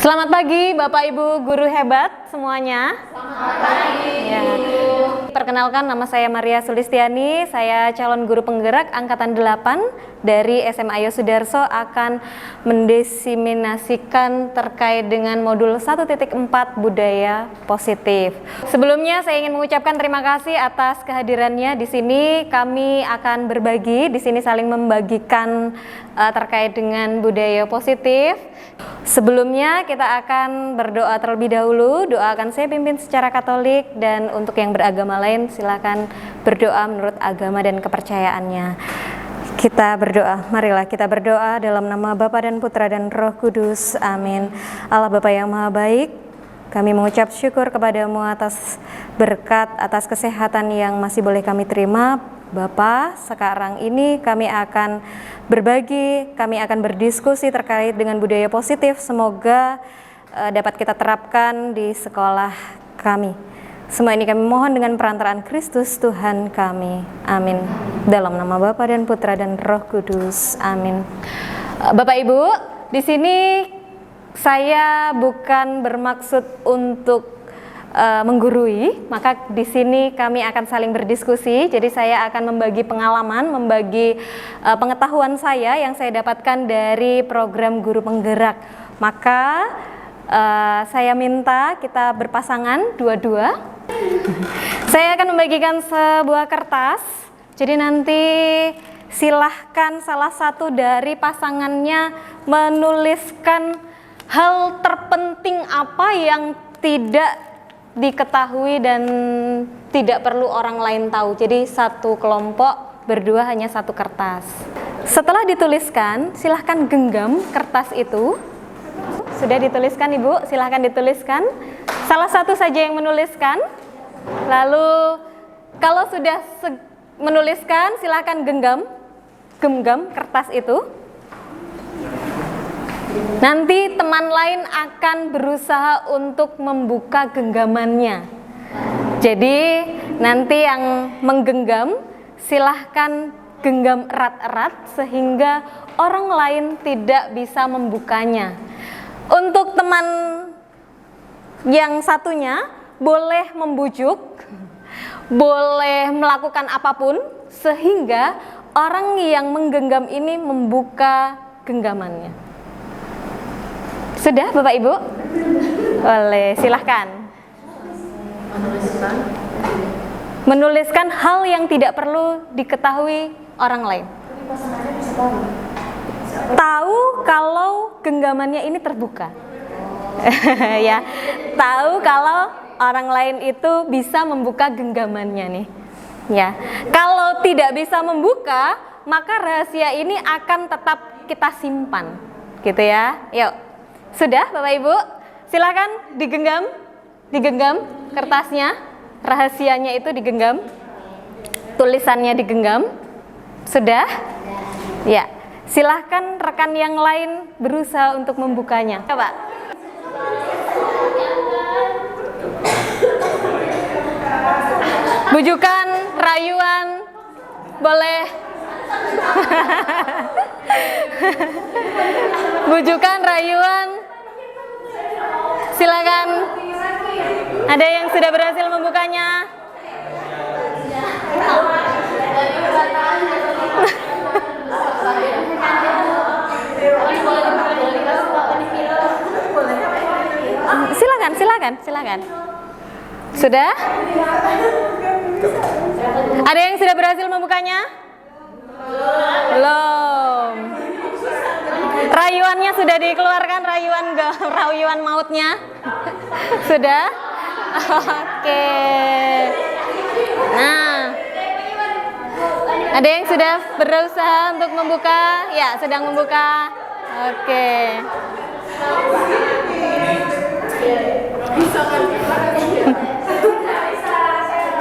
Selamat pagi Bapak Ibu guru hebat semuanya. Selamat pagi. Ya. Perkenalkan, nama saya Maria Sulistiani, saya calon guru penggerak angkatan 8 dari SMA Yosudarso, akan mendiseminasikan terkait dengan modul 1.4 budaya positif. Sebelumnya saya ingin mengucapkan terima kasih atas kehadirannya di sini. Kami akan berbagi di sini, saling membagikan terkait dengan budaya positif. Sebelumnya kita akan berdoa terlebih dahulu. Doa akan saya pimpin secara Katolik, dan untuk yang beragama lain silakan berdoa menurut agama dan kepercayaannya. Kita berdoa, marilah kita berdoa dalam nama Bapa dan Putra dan Roh Kudus, amin. Allah Bapa yang Maha Baik, kami mengucap syukur kepadamu atas berkat, atas kesehatan yang masih boleh kami terima. Bapa, sekarang ini kami akan berbagi, kami akan berdiskusi terkait dengan budaya positif. Semoga dapat kita terapkan di sekolah kami. Semua ini kami mohon dengan perantaraan Kristus Tuhan kami. Amin. Dalam nama Bapa dan Putra dan Roh Kudus. Amin. Bapak Ibu, di sini saya bukan bermaksud untuk menggurui, maka di sini kami akan saling berdiskusi. Jadi saya akan membagi pengalaman, membagi pengetahuan saya yang saya dapatkan dari program guru penggerak. Maka saya minta kita berpasangan dua-dua. Saya akan membagikan sebuah kertas. Jadi nanti silahkan salah satu dari pasangannya menuliskan hal terpenting apa yang tidak diketahui dan tidak perlu orang lain tahu. Jadi satu kelompok berdua hanya satu kertas. Setelah dituliskan, silahkan genggam kertas itu. Sudah dituliskan Ibu? Silahkan dituliskan. Salah satu saja yang menuliskan. Lalu kalau sudah menuliskan, silahkan genggam kertas itu. Nanti teman lain akan berusaha untuk membuka genggamannya. Jadi nanti yang menggenggam silahkan genggam erat-erat sehingga orang lain tidak bisa membukanya. Untuk teman yang satunya boleh membujuk, boleh melakukan apapun sehingga orang yang menggenggam ini membuka genggamannya. Sudah Bapak Ibu? Boleh, silahkan. Menuliskan hal yang tidak perlu diketahui orang lain. Tahu kalau genggamannya ini terbuka. Ya, tahu kalau orang lain itu bisa membuka genggamannya nih. Ya, kalau tidak bisa membuka, maka rahasia ini akan tetap kita simpan, gitu ya. Yuk. Sudah Bapak Ibu? Silakan digenggam kertasnya, rahasianya itu digenggam, tulisannya digenggam. Sudah? Ya. Silahkan rekan yang lain berusaha untuk membukanya. Coba. Bujukan, rayuan, boleh. Bujukan, rayuan, silakan. Ada yang sudah berhasil membukanya? Silakan. Sudah? Ada yang sudah berhasil membukanya? Belum. Rayuannya sudah dikeluarkan, rayuan mautnya. Sudah? Oke. Nah, ada yang sudah berusaha untuk membuka? Ya, sedang membuka. Oke.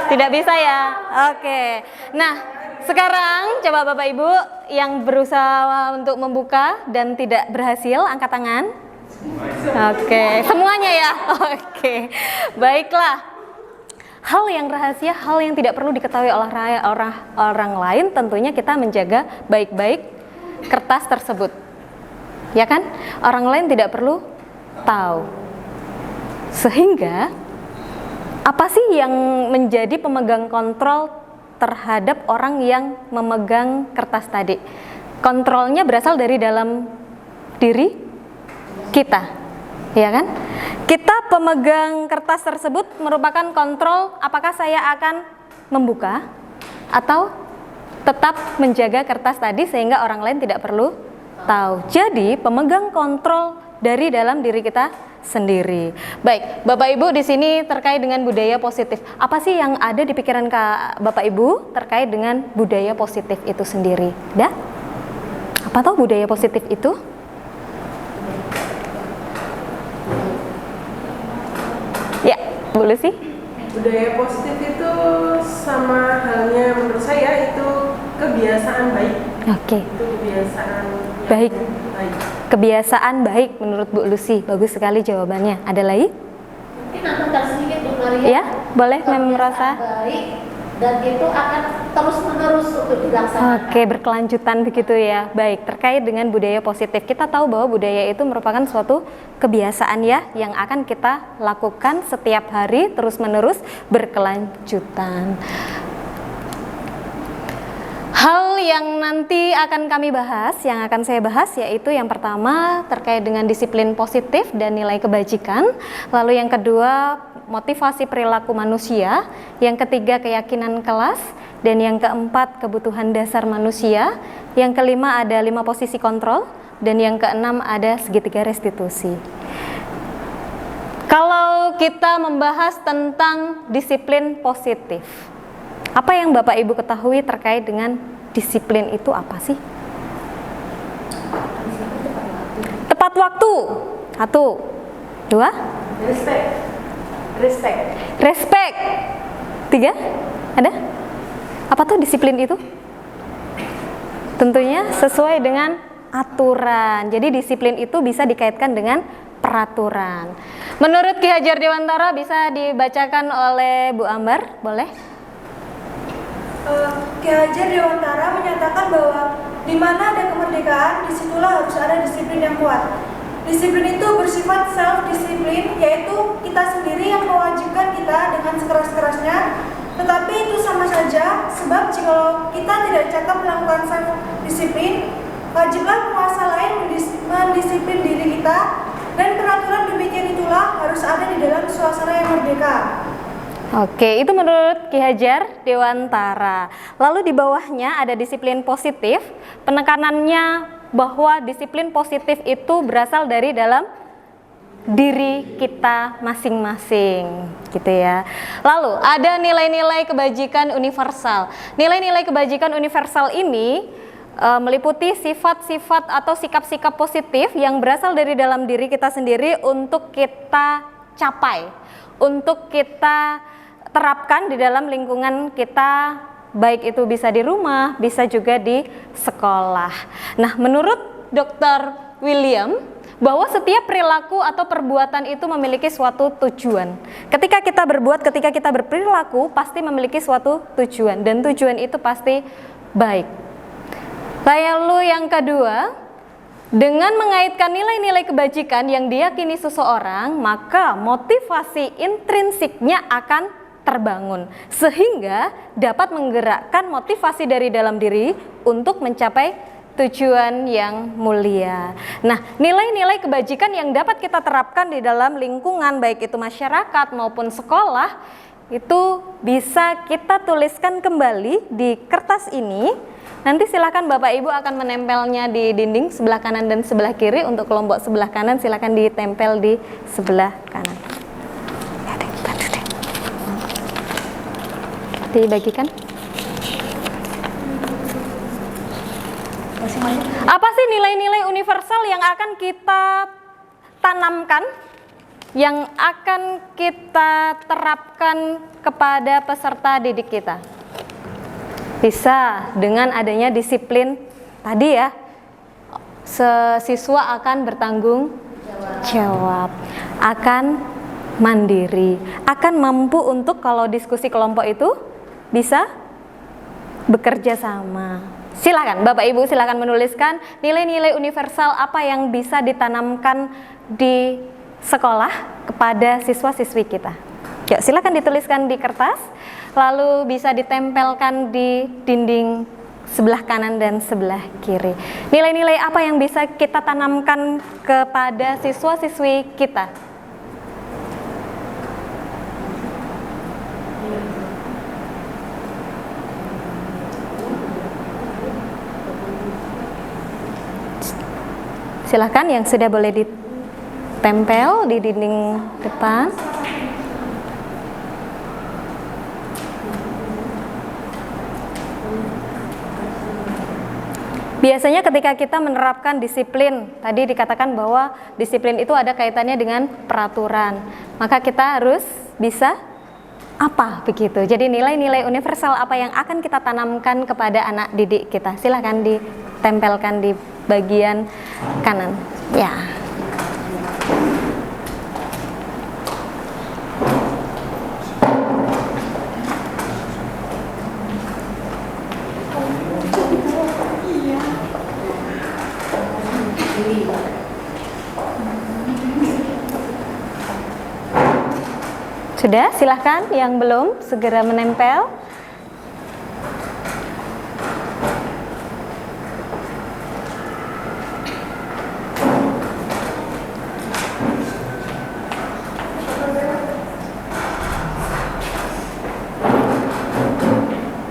Tidak bisa ya? Oke. Nah, sekarang coba Bapak Ibu yang berusaha untuk membuka dan tidak berhasil, angkat tangan. Oke, semuanya ya? Oke, baiklah. Hal yang rahasia, hal yang tidak perlu diketahui oleh orang lain, tentunya kita menjaga baik-baik kertas tersebut. Ya kan? Orang lain tidak perlu tahu. Sehingga apa sih yang menjadi pemegang kontrol terhadap orang yang memegang kertas tadi? Kontrolnya berasal dari dalam diri kita, ya kan? Kita pemegang kertas tersebut merupakan kontrol apakah saya akan membuka atau tetap menjaga kertas tadi sehingga orang lain tidak perlu tahu. Jadi pemegang kontrol dari dalam diri kita sendiri. Baik, Bapak Ibu di sini terkait dengan budaya positif. Apa sih yang ada di pikiran Bapak Ibu terkait dengan budaya positif itu sendiri? Dah? Apa tahu budaya positif itu? Ya, Bu Lucy. Budaya positif itu sama halnya menurut saya itu kebiasaan baik. Oke. Itu kebiasaan baik. baik. Kebiasaan baik menurut Bu Lucy. Bagus sekali jawabannya. Ada lagi? Mungkin nambahkan sedikit Bu Maria. Ya, boleh Kebiasaan Merasa. baik dan itu akan terus menerus untuk dilaksanakan. Oke, berkelanjutan begitu ya. Baik, terkait dengan budaya positif. Kita tahu bahwa budaya itu merupakan suatu kebiasaan ya yang akan kita lakukan setiap hari terus menerus berkelanjutan. Hal yang nanti akan kami bahas, yang akan saya bahas yaitu yang pertama terkait dengan disiplin positif dan nilai kebajikan. Lalu yang kedua motivasi perilaku manusia. Yang ketiga keyakinan kelas. Dan yang keempat kebutuhan dasar manusia. Yang kelima ada 5 posisi kontrol. Dan yang keenam ada segitiga restitusi. Kalau kita membahas tentang disiplin positif, apa yang Bapak Ibu ketahui terkait dengan disiplin itu apa sih? Tepat waktu. 1, 2. Respect. 3. Ada? Apa tuh disiplin itu? Tentunya sesuai dengan aturan. Jadi disiplin itu bisa dikaitkan dengan peraturan. Menurut Ki Hajar Dewantara bisa dibacakan oleh Bu Ambar, boleh? Ki Hajar Dewantara menyatakan bahwa di mana ada kemerdekaan, disitulah harus ada disiplin yang kuat. Disiplin itu bersifat self-disiplin, yaitu kita sendiri yang mewajibkan kita dengan sekeras-kerasnya. Tetapi itu sama saja, sebab jika kita tidak cakap melakukan self-disiplin, wajiblah penguasa lain mendisiplin diri kita, dan peraturan demikian itulah harus ada di dalam suasana yang merdeka. Oke, itu menurut Ki Hajar Dewantara. Lalu di bawahnya ada disiplin positif. Penekanannya bahwa disiplin positif itu berasal dari dalam diri kita masing-masing, gitu ya. Lalu ada nilai-nilai kebajikan universal. Nilai-nilai kebajikan universal ini meliputi sifat-sifat atau sikap-sikap positif yang berasal dari dalam diri kita sendiri untuk kita capai, untuk kita terapkan di dalam lingkungan kita, baik itu bisa di rumah, bisa juga di sekolah. Nah, menurut Dr. William, bahwa setiap perilaku atau perbuatan itu memiliki suatu tujuan. Ketika kita berbuat, ketika kita berperilaku, pasti memiliki suatu tujuan, dan tujuan itu pasti baik. Lalu yang kedua, dengan mengaitkan nilai-nilai kebajikan yang diyakini seseorang, maka motivasi intrinsiknya akan terbangun, sehingga dapat menggerakkan motivasi dari dalam diri untuk mencapai tujuan yang mulia. Nah, nilai-nilai kebajikan yang dapat kita terapkan di dalam lingkungan, baik itu masyarakat maupun sekolah, itu bisa kita tuliskan kembali di kertas ini. Nanti silakan Bapak Ibu akan menempelnya di dinding sebelah kanan dan sebelah kiri. Untuk kelompok sebelah kanan silakan ditempel di sebelah kanan. Dibagikan. Apa sih nilai-nilai universal yang akan kita tanamkan, yang akan kita terapkan kepada peserta didik kita? Bisa dengan adanya disiplin tadi ya, siswa akan bertanggung jawab, akan mandiri, akan mampu untuk kalau diskusi kelompok itu bisa bekerja sama. Silakan Bapak Ibu, silakan menuliskan nilai-nilai universal apa yang bisa ditanamkan di sekolah kepada siswa-siswi kita? Yuk, silakan dituliskan di kertas, lalu bisa ditempelkan di dinding sebelah kanan dan sebelah kiri. Nilai-nilai apa yang bisa kita tanamkan kepada siswa-siswi kita? Silakan yang sudah boleh ditempel di dinding depan. Biasanya ketika kita menerapkan disiplin, tadi dikatakan bahwa disiplin itu ada kaitannya dengan peraturan. Maka kita harus bisa apa begitu. Jadi nilai-nilai universal apa yang akan kita tanamkan kepada anak didik kita? Silakan ditempelkan di bagian kanan. Ya. Sudah, silahkan yang belum segera menempel.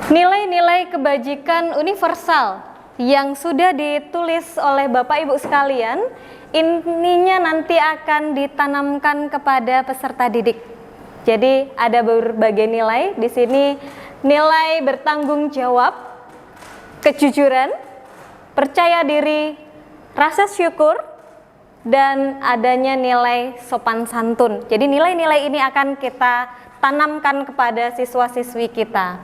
Nilai-nilai kebajikan universal yang sudah ditulis oleh Bapak Ibu sekalian, ininya nanti akan ditanamkan kepada peserta didik. Jadi ada berbagai nilai di sini, nilai bertanggung jawab, kejujuran, percaya diri, rasa syukur, dan adanya nilai sopan santun. Jadi nilai-nilai ini akan kita tanamkan kepada siswa-siswi kita.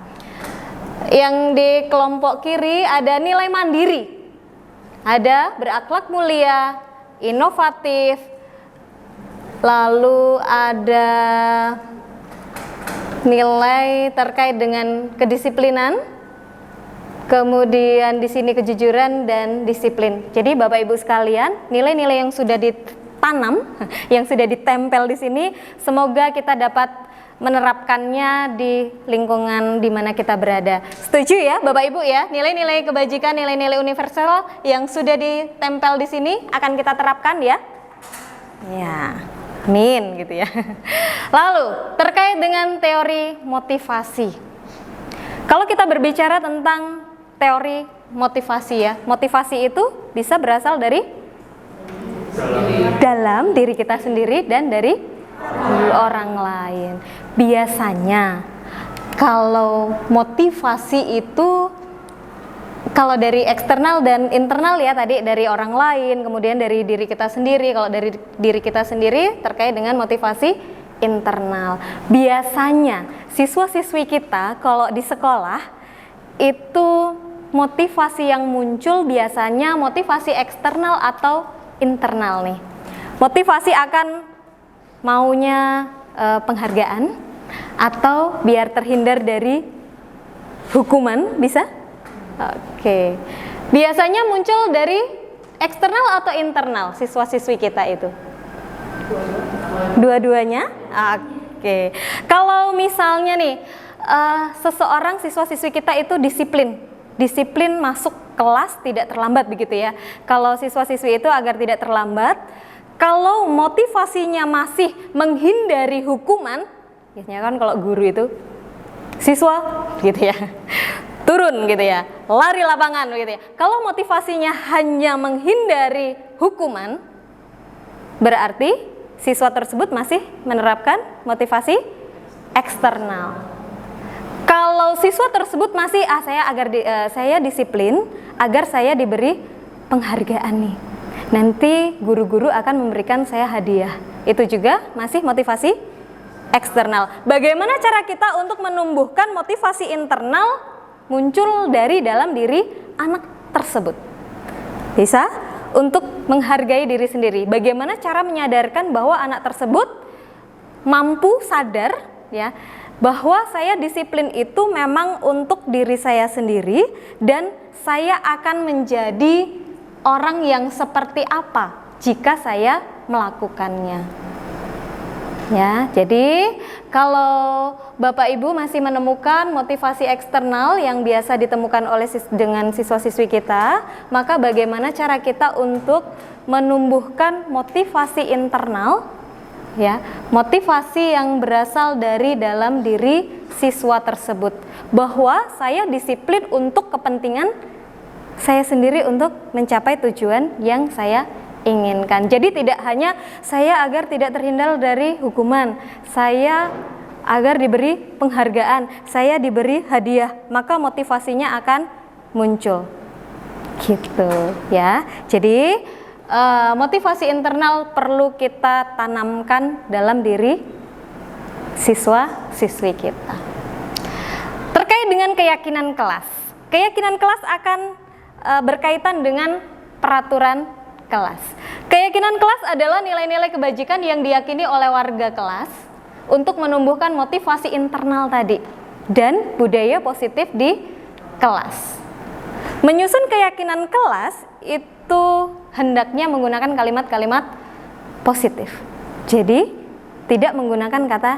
Yang di kelompok kiri ada nilai mandiri, ada berakhlak mulia, inovatif, lalu ada nilai terkait dengan kedisiplinan, kemudian di sini kejujuran dan disiplin. Jadi Bapak Ibu sekalian, nilai-nilai yang sudah ditanam, yang sudah ditempel di sini, semoga kita dapat menerapkannya di lingkungan di mana kita berada. Setuju ya Bapak Ibu ya? Nilai-nilai kebajikan, nilai-nilai universal yang sudah ditempel di sini akan kita terapkan ya? Ya. Amin gitu ya. Lalu terkait dengan teori motivasi. Kalau kita berbicara tentang teori motivasi ya, motivasi itu bisa berasal dari dalam diri kita sendiri dan dari orang lain. Biasanya kalau motivasi itu kalau dari eksternal dan internal ya, tadi dari orang lain, kemudian dari diri kita sendiri. Kalau dari diri kita sendiri terkait dengan motivasi internal. Biasanya siswa-siswi kita kalau di sekolah itu motivasi yang muncul biasanya motivasi eksternal atau internal nih. Motivasi akan maunya penghargaan atau biar terhindar dari hukuman, bisa? Oke. Biasanya muncul dari eksternal atau internal siswa-siswi kita itu? Dua-duanya? Oke. Kalau misalnya nih seseorang siswa-siswi kita itu disiplin masuk kelas tidak terlambat begitu ya. Kalau siswa-siswi itu agar tidak terlambat, kalau motivasinya masih menghindari hukuman, biasanya kan kalau guru itu siswa gitu ya, turun gitu ya, lari lapangan gitu ya. Kalau motivasinya hanya menghindari hukuman, berarti siswa tersebut masih menerapkan motivasi eksternal. Kalau siswa tersebut masih saya disiplin agar saya diberi penghargaan nih. Nanti guru-guru akan memberikan saya hadiah. Itu juga masih motivasi eksternal. Bagaimana cara kita untuk menumbuhkan motivasi internal muncul dari dalam diri anak tersebut? Bisa untuk menghargai diri sendiri. Bagaimana cara menyadarkan bahwa anak tersebut mampu sadar ya, bahwa saya disiplin itu memang untuk diri saya sendiri dan saya akan menjadi orang yang seperti apa jika saya melakukannya. Ya, jadi kalau Bapak Ibu masih menemukan motivasi eksternal yang biasa ditemukan oleh dengan siswa-siswi kita, maka bagaimana cara kita untuk menumbuhkan motivasi internal, ya, motivasi yang berasal dari dalam diri siswa tersebut, bahwa saya disiplin untuk kepentingan saya sendiri untuk mencapai tujuan yang saya inginkan. Jadi tidak hanya saya agar tidak terhindar dari hukuman, saya agar diberi penghargaan, saya diberi hadiah, maka motivasinya akan muncul. Gitu ya. Jadi motivasi internal perlu kita tanamkan dalam diri siswa-siswi kita. Terkait dengan keyakinan kelas. Keyakinan kelas akan berkaitan dengan peraturan kelas. Keyakinan kelas adalah nilai-nilai kebajikan yang diyakini oleh warga kelas untuk menumbuhkan motivasi internal tadi dan budaya positif di kelas. Menyusun keyakinan kelas itu hendaknya menggunakan kalimat-kalimat positif. Jadi tidak menggunakan kata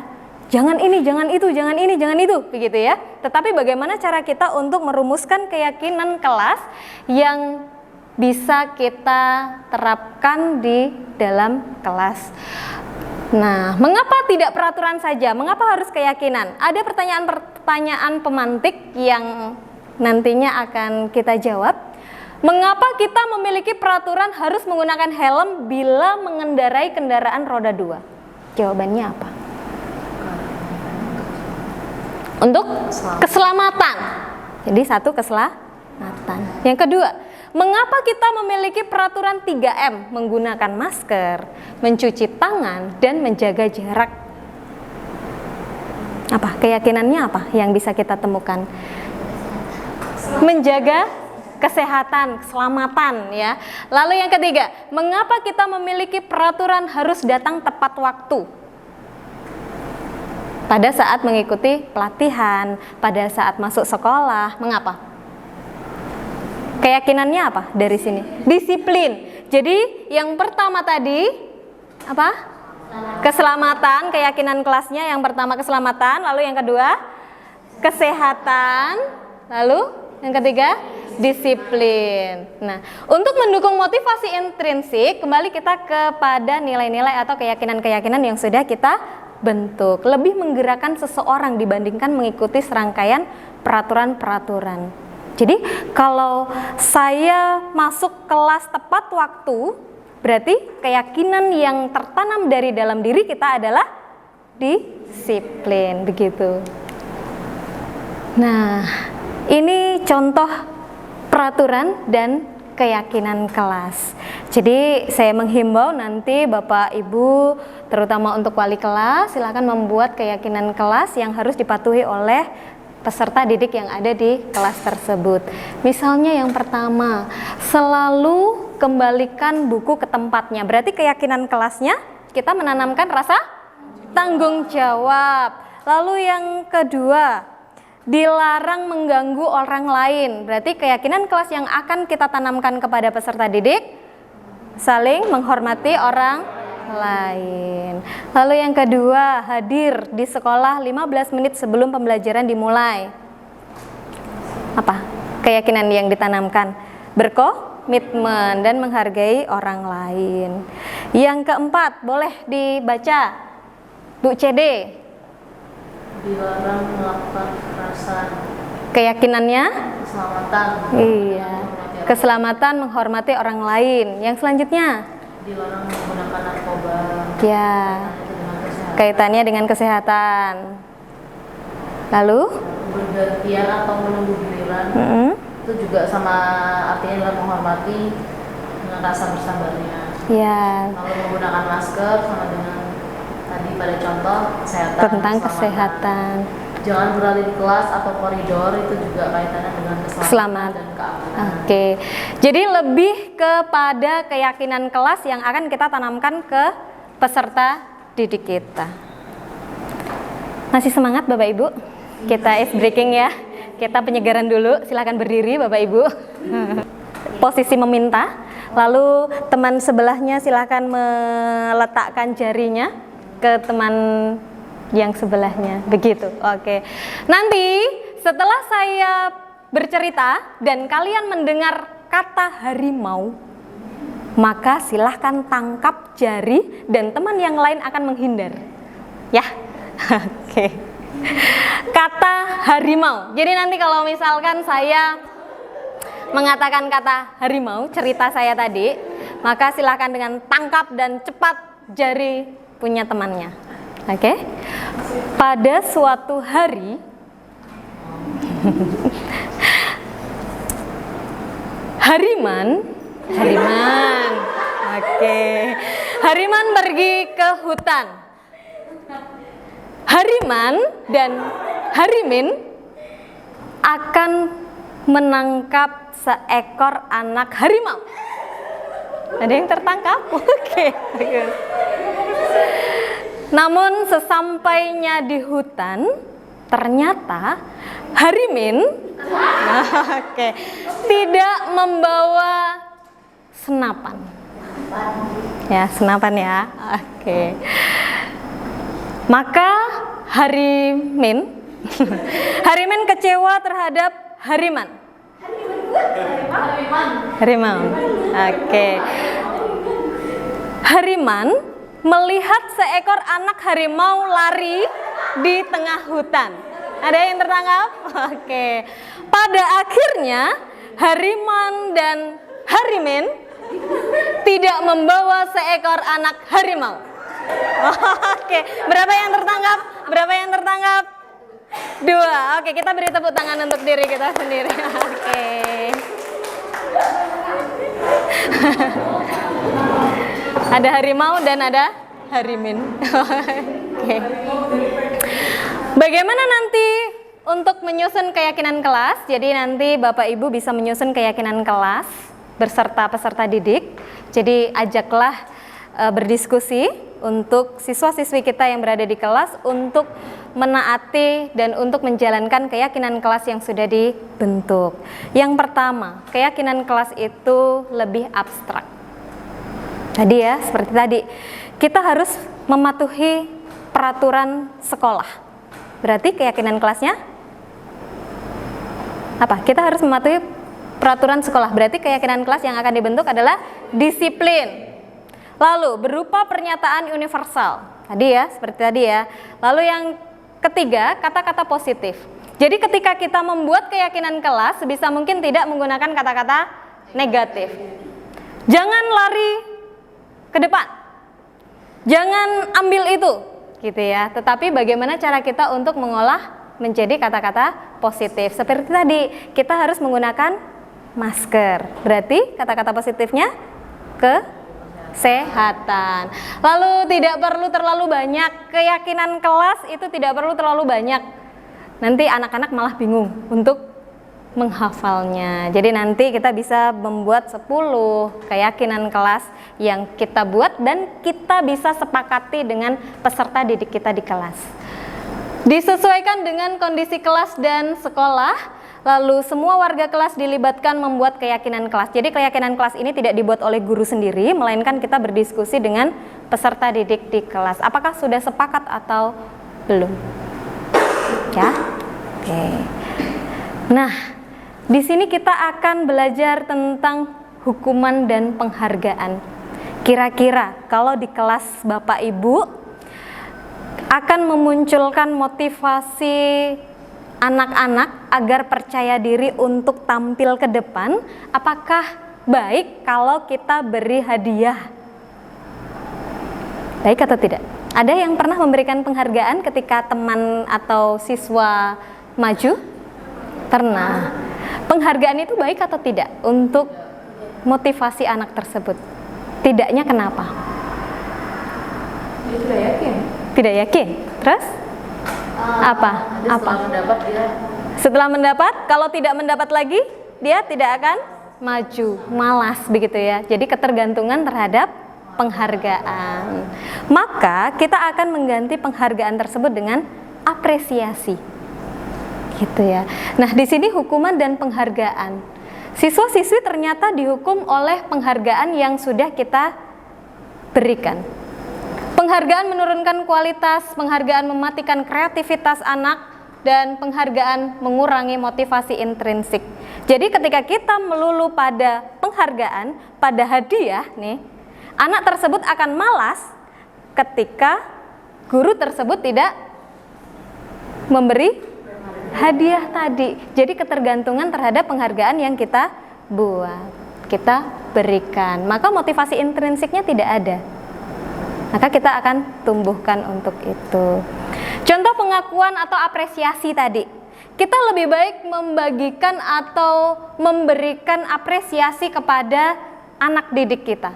jangan ini, jangan itu, jangan ini, jangan itu, begitu ya. Tetapi bagaimana cara kita untuk merumuskan keyakinan kelas yang bisa kita terapkan di dalam kelas. Nah, mengapa tidak peraturan saja? Mengapa harus keyakinan? Ada pertanyaan-pertanyaan pemantik yang nantinya akan kita jawab. Mengapa kita memiliki peraturan harus menggunakan helm bila mengendarai kendaraan roda 2? Jawabannya apa? Untuk keselamatan. Jadi satu keselamatan. Yang kedua, mengapa kita memiliki peraturan 3M, menggunakan masker, mencuci tangan, dan menjaga jarak? Apa? Keyakinannya apa yang bisa kita temukan? Menjaga kesehatan, keselamatan ya. Lalu yang ketiga, mengapa kita memiliki peraturan harus datang tepat waktu? Pada saat mengikuti pelatihan, pada saat masuk sekolah, mengapa? Keyakinannya apa dari sini? Disiplin. Jadi yang pertama tadi apa? Keselamatan, keyakinan kelasnya yang pertama keselamatan, lalu yang kedua kesehatan, lalu yang ketiga disiplin. Nah, untuk mendukung motivasi intrinsik, kembali kita kepada nilai-nilai atau keyakinan-keyakinan yang sudah kita bentuk. Lebih menggerakkan seseorang dibandingkan mengikuti serangkaian peraturan-peraturan. Jadi kalau saya masuk kelas tepat waktu, berarti keyakinan yang tertanam dari dalam diri kita adalah disiplin, begitu. Nah, ini contoh peraturan dan keyakinan kelas. Jadi saya menghimbau nanti Bapak Ibu, terutama untuk wali kelas, silakan membuat keyakinan kelas yang harus dipatuhi oleh peserta didik yang ada di kelas tersebut. Misalnya yang pertama, selalu kembalikan buku ke tempatnya. Berarti keyakinan kelasnya kita menanamkan rasa tanggung jawab. Lalu yang kedua, dilarang mengganggu orang lain. Berarti keyakinan kelas yang akan kita tanamkan kepada peserta didik, saling menghormati orang lain. Lalu yang kedua, hadir di sekolah 15 menit sebelum pembelajaran dimulai. Apa keyakinan yang ditanamkan? Berkomitmen dan menghargai orang lain. Yang keempat, boleh dibaca Bu CD. Dilarang melakukan kekerasan. Keyakinannya? Keselamatan. Iya. Keselamatan, menghormati orang lain. Yang selanjutnya? Dilarang menggunakan narkoba. Ya. Kaitannya dengan kesehatan. Lalu? Bergantian atau menunggu giliran. Itu juga sama artinya adalah menghormati dengan rasa bersabarnya. Ya. Lalu menggunakan masker sama dengan tadi pada contoh kesehatan. Tentang kesehatan. Jangan berlari di kelas atau koridor, itu juga kaitannya dengan keselamatan dan keamanan. Oke. Jadi lebih kepada keyakinan kelas yang akan kita tanamkan ke peserta didik kita. Masih semangat Bapak Ibu? Kita ice breaking ya. Kita penyegaran dulu. Silakan berdiri Bapak Ibu. Posisi meminta. Lalu teman sebelahnya silakan meletakkan jarinya ke teman yang sebelahnya, begitu. Oke. Nanti setelah saya bercerita dan kalian mendengar kata harimau, maka silahkan tangkap jari dan teman yang lain akan menghindar. Ya, oke. Kata harimau. Jadi nanti kalau misalkan saya mengatakan kata harimau, cerita saya tadi, maka silahkan dengan tangkap dan cepat jari punya temannya. Oke. Pada suatu hari Hariman, oke. Hariman pergi ke hutan. Hariman dan Harimin akan menangkap seekor anak harimau. Ada yang tertangkap? Oke, bagus. Namun sesampainya di hutan, ternyata Harimin tidak membawa senapan. Ya, senapan ya. Oke. Maka Harimin kecewa terhadap Hariman. Harimau. Oke. Hariman melihat seekor anak harimau lari di tengah hutan. Ada yang tertangkap? Oke. Pada akhirnya Hariman dan Harimin tidak membawa seekor anak harimau. Oke. Berapa yang tertangkap? Berapa yang tertangkap? 2. Oke, kita beri tepuk tangan untuk diri kita sendiri. Oke. Ada harimau dan ada Harimin. Oke. Bagaimana nanti untuk menyusun keyakinan kelas? Jadi nanti Bapak Ibu bisa menyusun keyakinan kelas beserta peserta didik. Jadi ajaklah berdiskusi untuk siswa-siswi kita yang berada di kelas untuk menaati dan untuk menjalankan keyakinan kelas yang sudah dibentuk. Yang pertama, keyakinan kelas itu lebih abstrak. Tadi ya, seperti tadi, kita harus mematuhi peraturan sekolah. Berarti keyakinan kelasnya apa? Kita harus mematuhi peraturan sekolah. Berarti keyakinan kelas yang akan dibentuk adalah disiplin. Lalu berupa pernyataan universal. Tadi ya, seperti tadi ya. Lalu yang ketiga, kata-kata positif. Jadi ketika kita membuat keyakinan kelas, sebisa mungkin tidak menggunakan kata-kata negatif. Jangan lari ke depan. Jangan ambil itu, gitu ya. Tetapi bagaimana cara kita untuk mengolah menjadi kata-kata positif. Seperti tadi, kita harus menggunakan masker. Berarti kata-kata positifnya kesehatan. Lalu tidak perlu terlalu banyak. Keyakinan kelas itu tidak perlu terlalu banyak. Nanti anak-anak malah bingung untuk menghafalnya. Jadi nanti kita bisa membuat 10 keyakinan kelas yang kita buat dan kita bisa sepakati dengan peserta didik kita di kelas. Disesuaikan dengan kondisi kelas dan sekolah, lalu semua warga kelas dilibatkan membuat keyakinan kelas. Jadi keyakinan kelas ini tidak dibuat oleh guru sendiri, melainkan kita berdiskusi dengan peserta didik di kelas. Apakah sudah sepakat atau belum? Ya? Oke. Nah, di sini kita akan belajar tentang hukuman dan penghargaan. Kira-kira kalau di kelas Bapak Ibu akan memunculkan motivasi anak-anak agar percaya diri untuk tampil ke depan, apakah baik kalau kita beri hadiah? Baik atau tidak? Ada yang pernah memberikan penghargaan ketika teman atau siswa maju? Pernah. Penghargaan itu baik atau tidak untuk motivasi anak tersebut? Tidaknya kenapa? Dia tidak yakin. Tidak yakin. Terus? Apa? Setelah mendapat dia. Setelah mendapat, kalau tidak mendapat lagi, dia tidak akan maju, malas begitu ya. Jadi ketergantungan terhadap penghargaan. Maka kita akan mengganti penghargaan tersebut dengan apresiasi. Gitu ya. Nah, di sini hukuman dan penghargaan. Siswa-siswi ternyata dihukum oleh penghargaan yang sudah kita berikan. Penghargaan menurunkan kualitas, penghargaan mematikan kreativitas anak, dan penghargaan mengurangi motivasi intrinsik. Jadi ketika kita melulu pada penghargaan, pada hadiah nih, anak tersebut akan malas ketika guru tersebut tidak memberi hadiah tadi. Jadi ketergantungan terhadap penghargaan yang kita buat, kita berikan, maka motivasi intrinsiknya tidak ada. Maka kita akan tumbuhkan untuk itu. Contoh pengakuan atau apresiasi tadi. Kita lebih baik membagikan atau memberikan apresiasi kepada anak didik kita.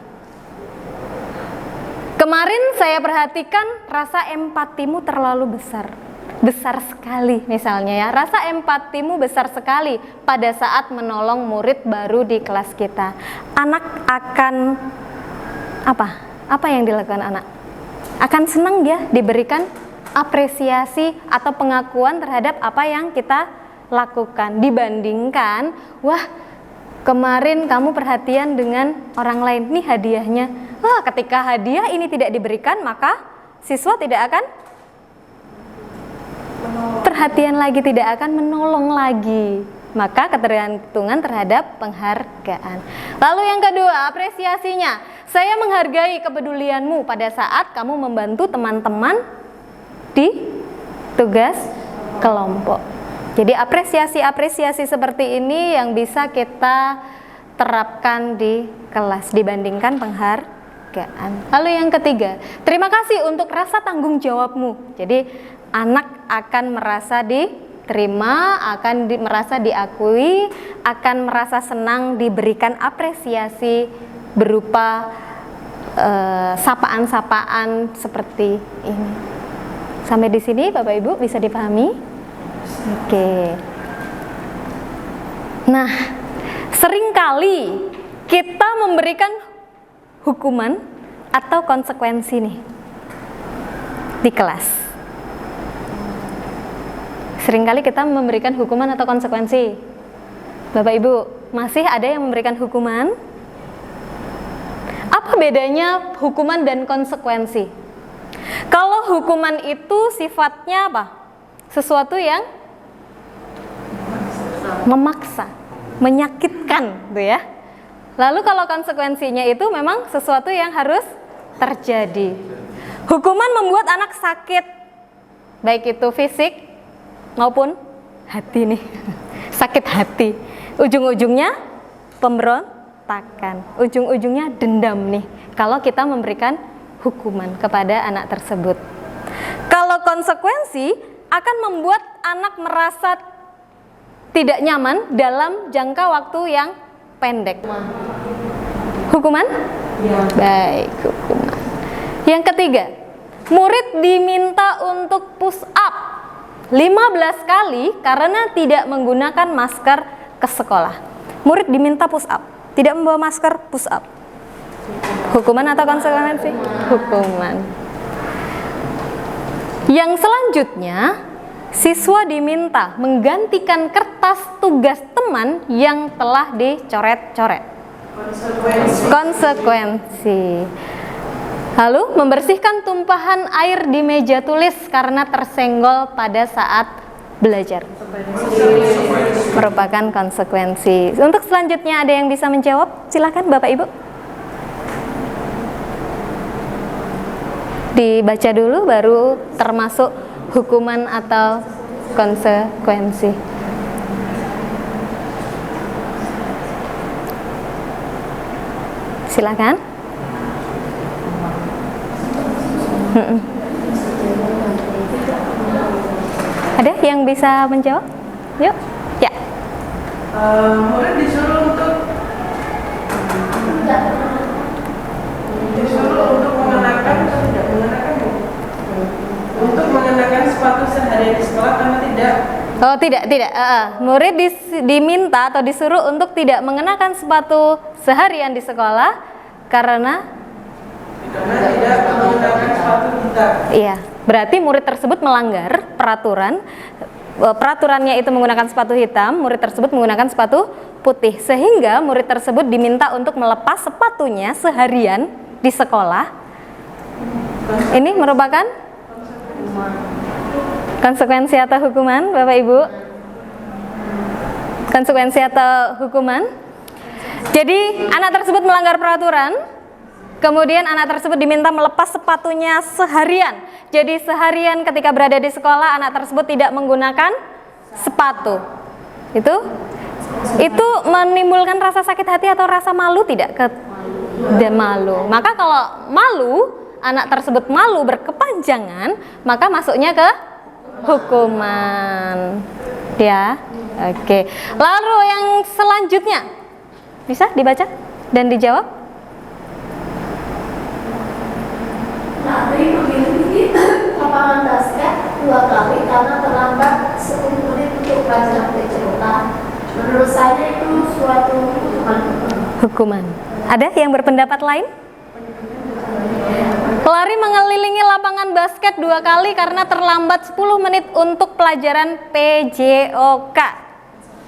Kemarin saya perhatikan rasa empatimu terlalu besar. Besar sekali misalnya ya. Rasa empatimu besar sekali pada saat menolong murid baru di kelas kita. Anak akan apa? Apa yang dilakukan anak? Akan senang ya diberikan apresiasi atau pengakuan terhadap apa yang kita lakukan, dibandingkan wah kemarin kamu perhatian dengan orang lain, nih hadiahnya. Wah, ketika hadiah ini tidak diberikan, maka siswa tidak akan perhatian lagi, tidak akan menolong lagi. Maka ketergantungan terhadap penghargaan. Lalu yang kedua, apresiasinya. Saya menghargai kepedulianmu pada saat kamu membantu teman-teman di tugas kelompok. Jadi apresiasi-apresiasi seperti ini yang bisa kita terapkan di kelas dibandingkan penghargaan. Lalu yang ketiga, terima kasih untuk rasa tanggung jawabmu. Jadi anak akan merasa diterima, akan merasa diakui, akan merasa senang diberikan apresiasi berupa sapaan-sapaan seperti ini. Sampai di sini Bapak Ibu bisa dipahami? Oke. Nah, seringkali kita memberikan hukuman atau konsekuensi nih di kelas. Seringkali kita memberikan hukuman atau konsekuensi. Bapak Ibu, masih ada yang memberikan hukuman? Apa bedanya hukuman dan konsekuensi? Kalau hukuman itu sifatnya apa? Sesuatu yang memaksa, menyakitkan, gitu ya. Lalu kalau konsekuensinya itu memang sesuatu yang harus terjadi. Hukuman membuat anak sakit, baik itu fisik maupun hati nih. Sakit hati. Ujung-ujungnya pemberontakan, ujung-ujungnya dendam nih kalau kita memberikan hukuman kepada anak tersebut. Kalau konsekuensi akan membuat anak merasa tidak nyaman dalam jangka waktu yang pendek. Hukuman? Ya. Baik, hukuman. Yang ketiga, murid diminta untuk push up 15 kali karena tidak menggunakan masker ke sekolah. Murid diminta push up, tidak membawa masker, push up. Hukuman atau konsekuensi? Hukuman. Yang selanjutnya, siswa diminta menggantikan kertas tugas teman yang telah dicoret-coret. Konsekuensi. Lalu, membersihkan tumpahan air di meja tulis karena tersenggol pada saat belajar. Merupakan konsekuensi. Untuk selanjutnya ada yang bisa menjawab? Silakan Bapak Ibu. Dibaca dulu baru termasuk hukuman atau konsekuensi. Silakan. Ada yang bisa menjawab? Yuk. Ya. Murid disuruh untuk mengenakan atau tidak mengenakan, untuk mengenakan sepatu sehari di sekolah karena tidak. Oh tidak. Murid diminta atau disuruh untuk tidak mengenakan sepatu seharian di sekolah karena tidak mengenakan sepatu hitam. Iya, berarti murid tersebut melanggar peraturan. Peraturannya itu menggunakan sepatu hitam, murid tersebut menggunakan sepatu putih, sehingga murid tersebut diminta untuk melepas sepatunya seharian di sekolah Ini merupakan konsekuensi atau hukuman, Bapak Ibu? Konsekuensi atau hukuman. Jadi anak tersebut melanggar peraturan, kemudian anak tersebut diminta melepas sepatunya seharian. Jadi seharian ketika berada di sekolah anak tersebut tidak menggunakan sepatu. Itu menimbulkan rasa sakit hati atau rasa malu tidak? Malu. Maka kalau malu, anak tersebut malu berkepanjangan, maka masuknya ke hukuman. Ya. Oke. Lalu yang selanjutnya bisa dibaca dan dijawab? Natri memiliki lapangan basket 2 kali karena terlambat 10 menit untuk pelajaran PJOK. Menurut saya itu suatu Hukuman. Ada yang berpendapat lain? Lari mengelilingi lapangan basket 2 kali karena terlambat 10 menit untuk pelajaran PJOK.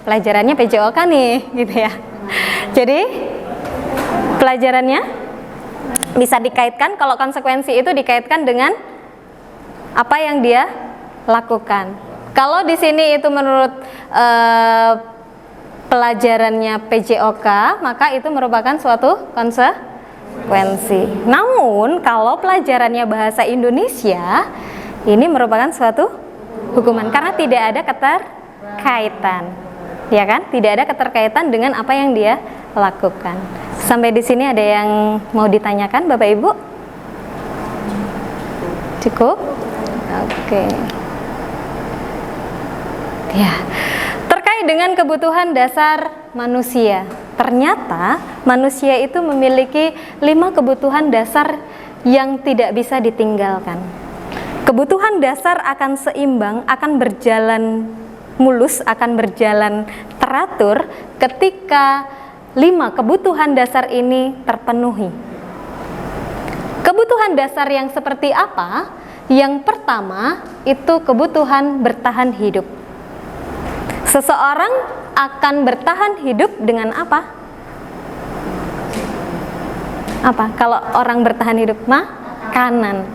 Pelajarannya PJOK nih, gitu ya. Jadi pelajarannya bisa dikaitkan, kalau konsekuensi itu dikaitkan dengan apa yang dia lakukan. Kalau di sini itu menurut pelajarannya PJOK, maka itu merupakan suatu konsekuensi. Namun kalau pelajarannya bahasa Indonesia, ini merupakan suatu hukuman karena tidak ada keterkaitan, ya kan? Tidak ada keterkaitan dengan apa yang dia lakukan. Sampai di sini ada yang mau ditanyakan, Bapak Ibu? Cukup? Oke. Ya. Terkait dengan kebutuhan dasar manusia, ternyata manusia itu memiliki 5 kebutuhan dasar yang tidak bisa ditinggalkan. Kebutuhan dasar akan seimbang, akan berjalan mulus, akan berjalan teratur ketika 5 kebutuhan dasar ini terpenuhi. Kebutuhan dasar yang seperti apa? Yang pertama itu kebutuhan bertahan hidup. Seseorang akan bertahan hidup dengan apa? Apa? Kalau orang bertahan hidup, makanan.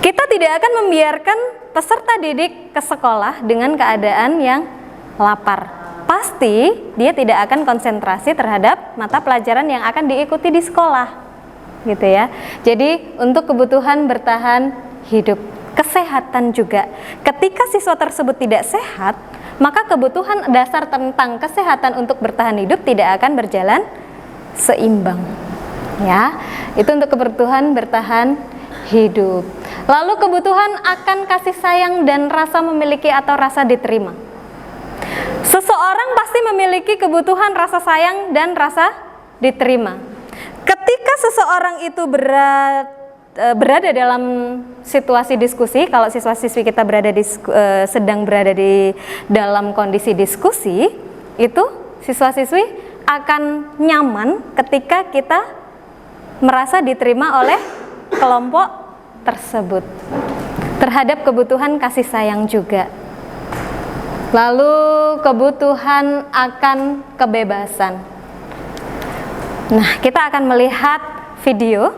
Kita tidak akan membiarkan peserta didik ke sekolah dengan keadaan yang lapar. Pasti dia tidak akan konsentrasi terhadap mata pelajaran yang akan diikuti di sekolah, gitu ya. Jadi untuk kebutuhan bertahan hidup, kesehatan juga. Ketika siswa tersebut tidak sehat, maka kebutuhan dasar tentang kesehatan untuk bertahan hidup tidak akan berjalan seimbang. Ya, itu untuk kebutuhan bertahan hidup. Lalu kebutuhan akan kasih sayang dan rasa memiliki atau rasa diterima. Seseorang pasti memiliki kebutuhan rasa sayang dan rasa diterima. Ketika seseorang itu berada dalam situasi diskusi, kalau siswa-siswi kita sedang berada di dalam kondisi diskusi, itu siswa-siswi akan nyaman ketika kita merasa diterima oleh kelompok tersebut. Terhadap kebutuhan kasih sayang juga. Lalu kebutuhan akan kebebasan. Nah, kita akan melihat video.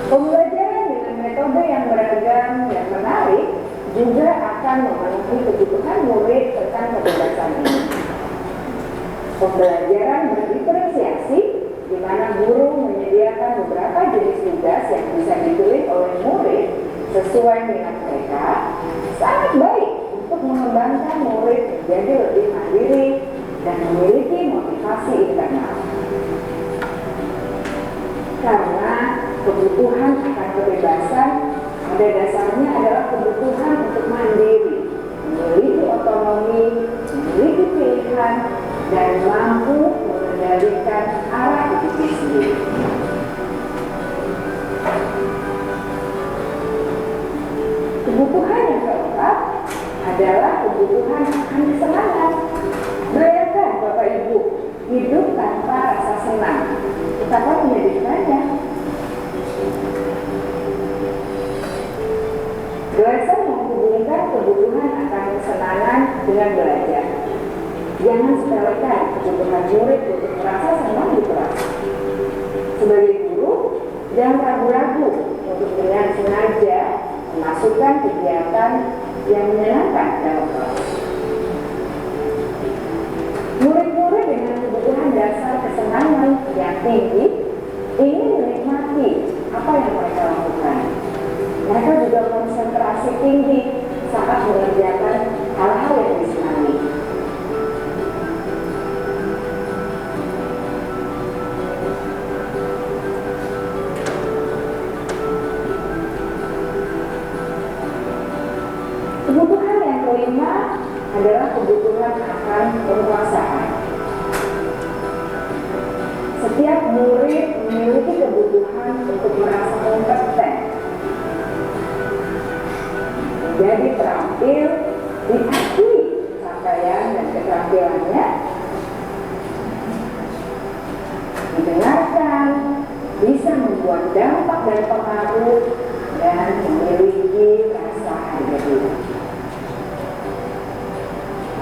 Pembelajaran dengan metode yang beragam dan menarik juga akan memenuhi kebutuhan murid tentang kebebasan ini. Pembelajaran berdiferensiasi, di mana guru menyediakan beberapa jenis tugas yang bisa ditulis oleh murid sesuai minat mereka, sangat baik untuk mengembangkan murid menjadi lebih mandiri dan memiliki motivasi internal. Karena kebutuhan akan kebebasan pada dasarnya adalah kebutuhan untuk mandiri, memiliki otonomi, memiliki pilihan, dan mampu mengendalikan arah hidupnya sendiri. Kebutuhan yang keempat adalah kebutuhan akan semangat. Bayangkan Bapak Ibu, hidup tanpa rasa senang, betapa menyedihkannya. Gleason menghubungkan kebutuhan akan kesenangan dengan belajar. Jangan sepelekan kebutuhan murid untuk merasa senang di kelas. Jangan ragu-ragu untuk dengan sengaja memasukkan kegiatan yang menyenangkan dalam kelas. Murid-murid dengan kebutuhan dasar kesenangan yang tinggi ingin menikmati apa yang mereka lakukan. Mereka juga konsentrasi tinggi saat mengerjakan hal-hal yang disenangi. Kebutuhan yang kelima adalah kebutuhan akan penguasaan. Setiap murid memiliki kebutuhan untuk merasa kompeten, menjadi terampil, diakui pencapaian dan keterampilannya, didengarkan, bisa membuat dampak dan pengaruh, dan memiliki rasa harga diri.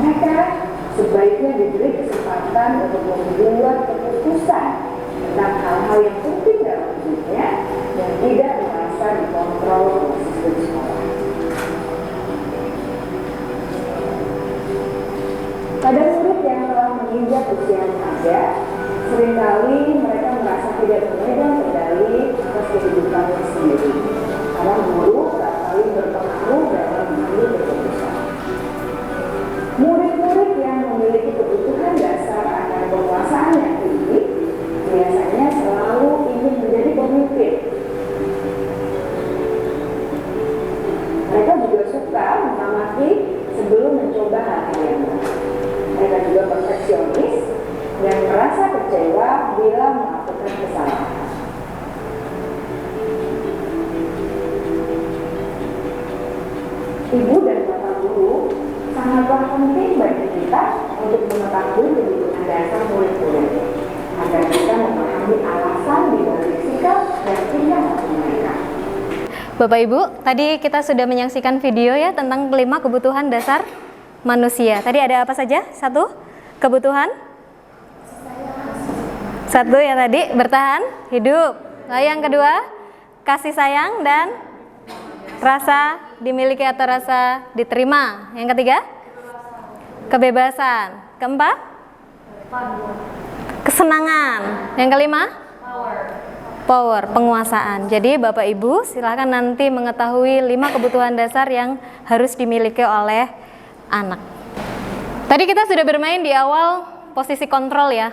Mereka sebaiknya diberi kesempatan untuk membuat keputusan tentang hal-hal yang penting dalam hidupnya dan tidak merasa dikontrol oleh sistem sekolah. Pada murid yang telah menginjak usia remaja, seringkali mereka merasa tidak memegang kendali atas kehidupannya sendiri, karena guru kerap kali berpengaruh dalam mengambil keputusan. Murid-murid yang memiliki kebutuhan dasar akan penguasaan yang tinggi biasanya selalu ingin menjadi pemimpin. Mereka juga suka mengamati sebelum mencoba hal-hal yang baru. Mereka juga perfeksionis dan merasa kecewa bila melakukan kesalahan. Ibu dan bapak guru sangatlah penting bagi kita untuk mengetahui kebutuhan dasar murid-murid agar kita memahami alasan di balik sikap dan tingkah laku mereka. Bapak Ibu, tadi kita sudah menyaksikan video ya tentang 5 kebutuhan dasar manusia. Tadi ada apa saja? 1, kebutuhan. 1 ya tadi, bertahan, hidup. Lalu yang kedua, kasih sayang dan rasa dimiliki atau rasa diterima. Yang ketiga, kebebasan. Keempat, kesenangan. Yang kelima, power, penguasaan. Jadi Bapak Ibu silakan nanti mengetahui 5 kebutuhan dasar yang harus dimiliki oleh anak. Tadi kita sudah bermain di awal posisi kontrol ya.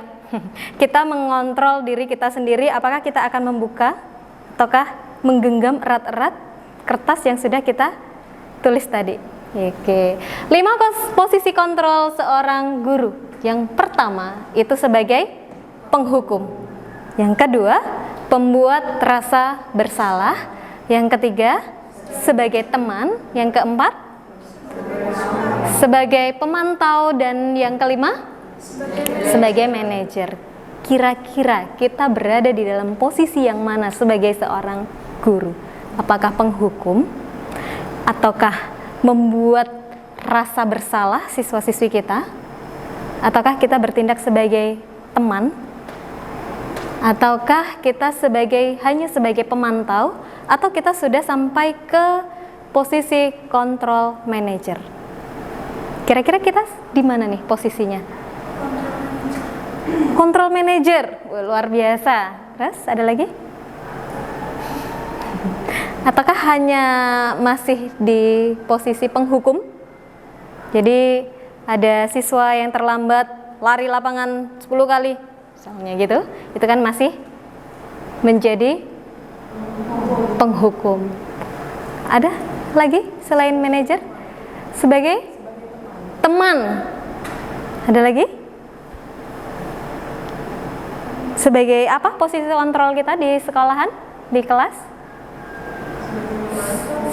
Kita mengontrol diri kita sendiri, apakah kita akan membuka ataukah menggenggam erat-erat kertas yang sudah kita tulis tadi. Oke. 5 posisi kontrol seorang guru. Yang pertama itu sebagai penghukum. Yang kedua, pembuat rasa bersalah. Yang ketiga, sebagai teman. Yang keempat, sebagai pemantau. Dan yang kelima, sebagai manajer. Kira-kira kita berada di dalam posisi yang mana sebagai seorang guru? Apakah penghukum? Ataukah membuat rasa bersalah siswa-siswi kita? Ataukah kita bertindak sebagai teman? Ataukah kita hanya sebagai pemantau? Atau kita sudah sampai ke posisi control manager? Kira-kira kita di mana nih posisinya? Control manager, luar biasa. Terus ada lagi? Ataukah hanya masih di posisi penghukum? Jadi ada siswa yang terlambat lari lapangan 10 kali misalnya gitu, itu kan masih menjadi penghukum. Ada lagi selain manajer? Sebagai teman. Ada lagi? Sebagai apa posisi kontrol kita di sekolahan, di kelas?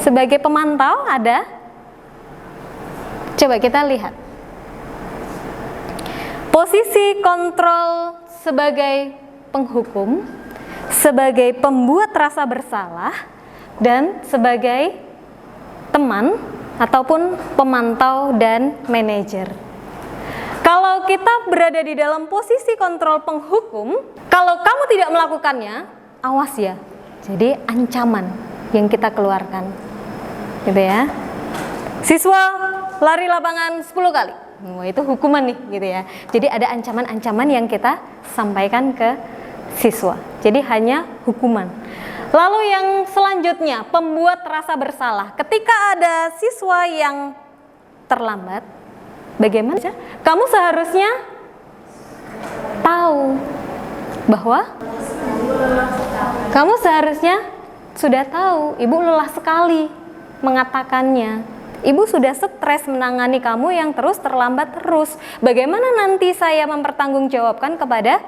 Sebagai pemantau ada? Coba kita lihat. Posisi kontrol sebagai penghukum, sebagai pembuat rasa bersalah, dan sebagai teman ataupun pemantau dan manajer. Kalau kita berada di dalam posisi kontrol penghukum, kalau kamu tidak melakukannya, awas ya, Jadi ancaman yang kita keluarkan, gitu ya. Siswa lari lapangan 10 kali. Wah, itu hukuman nih, gitu ya. Jadi ada ancaman-ancaman yang kita sampaikan ke siswa. Jadi hanya hukuman. Lalu yang selanjutnya, pembuat rasa bersalah. Ketika ada siswa yang terlambat, bagaimana? Kamu seharusnya tahu bahwa kamu seharusnya sudah tahu, ibu lelah sekali mengatakannya. Ibu sudah stres menangani kamu yang terus terlambat terus. Bagaimana nanti saya mempertanggungjawabkan kepada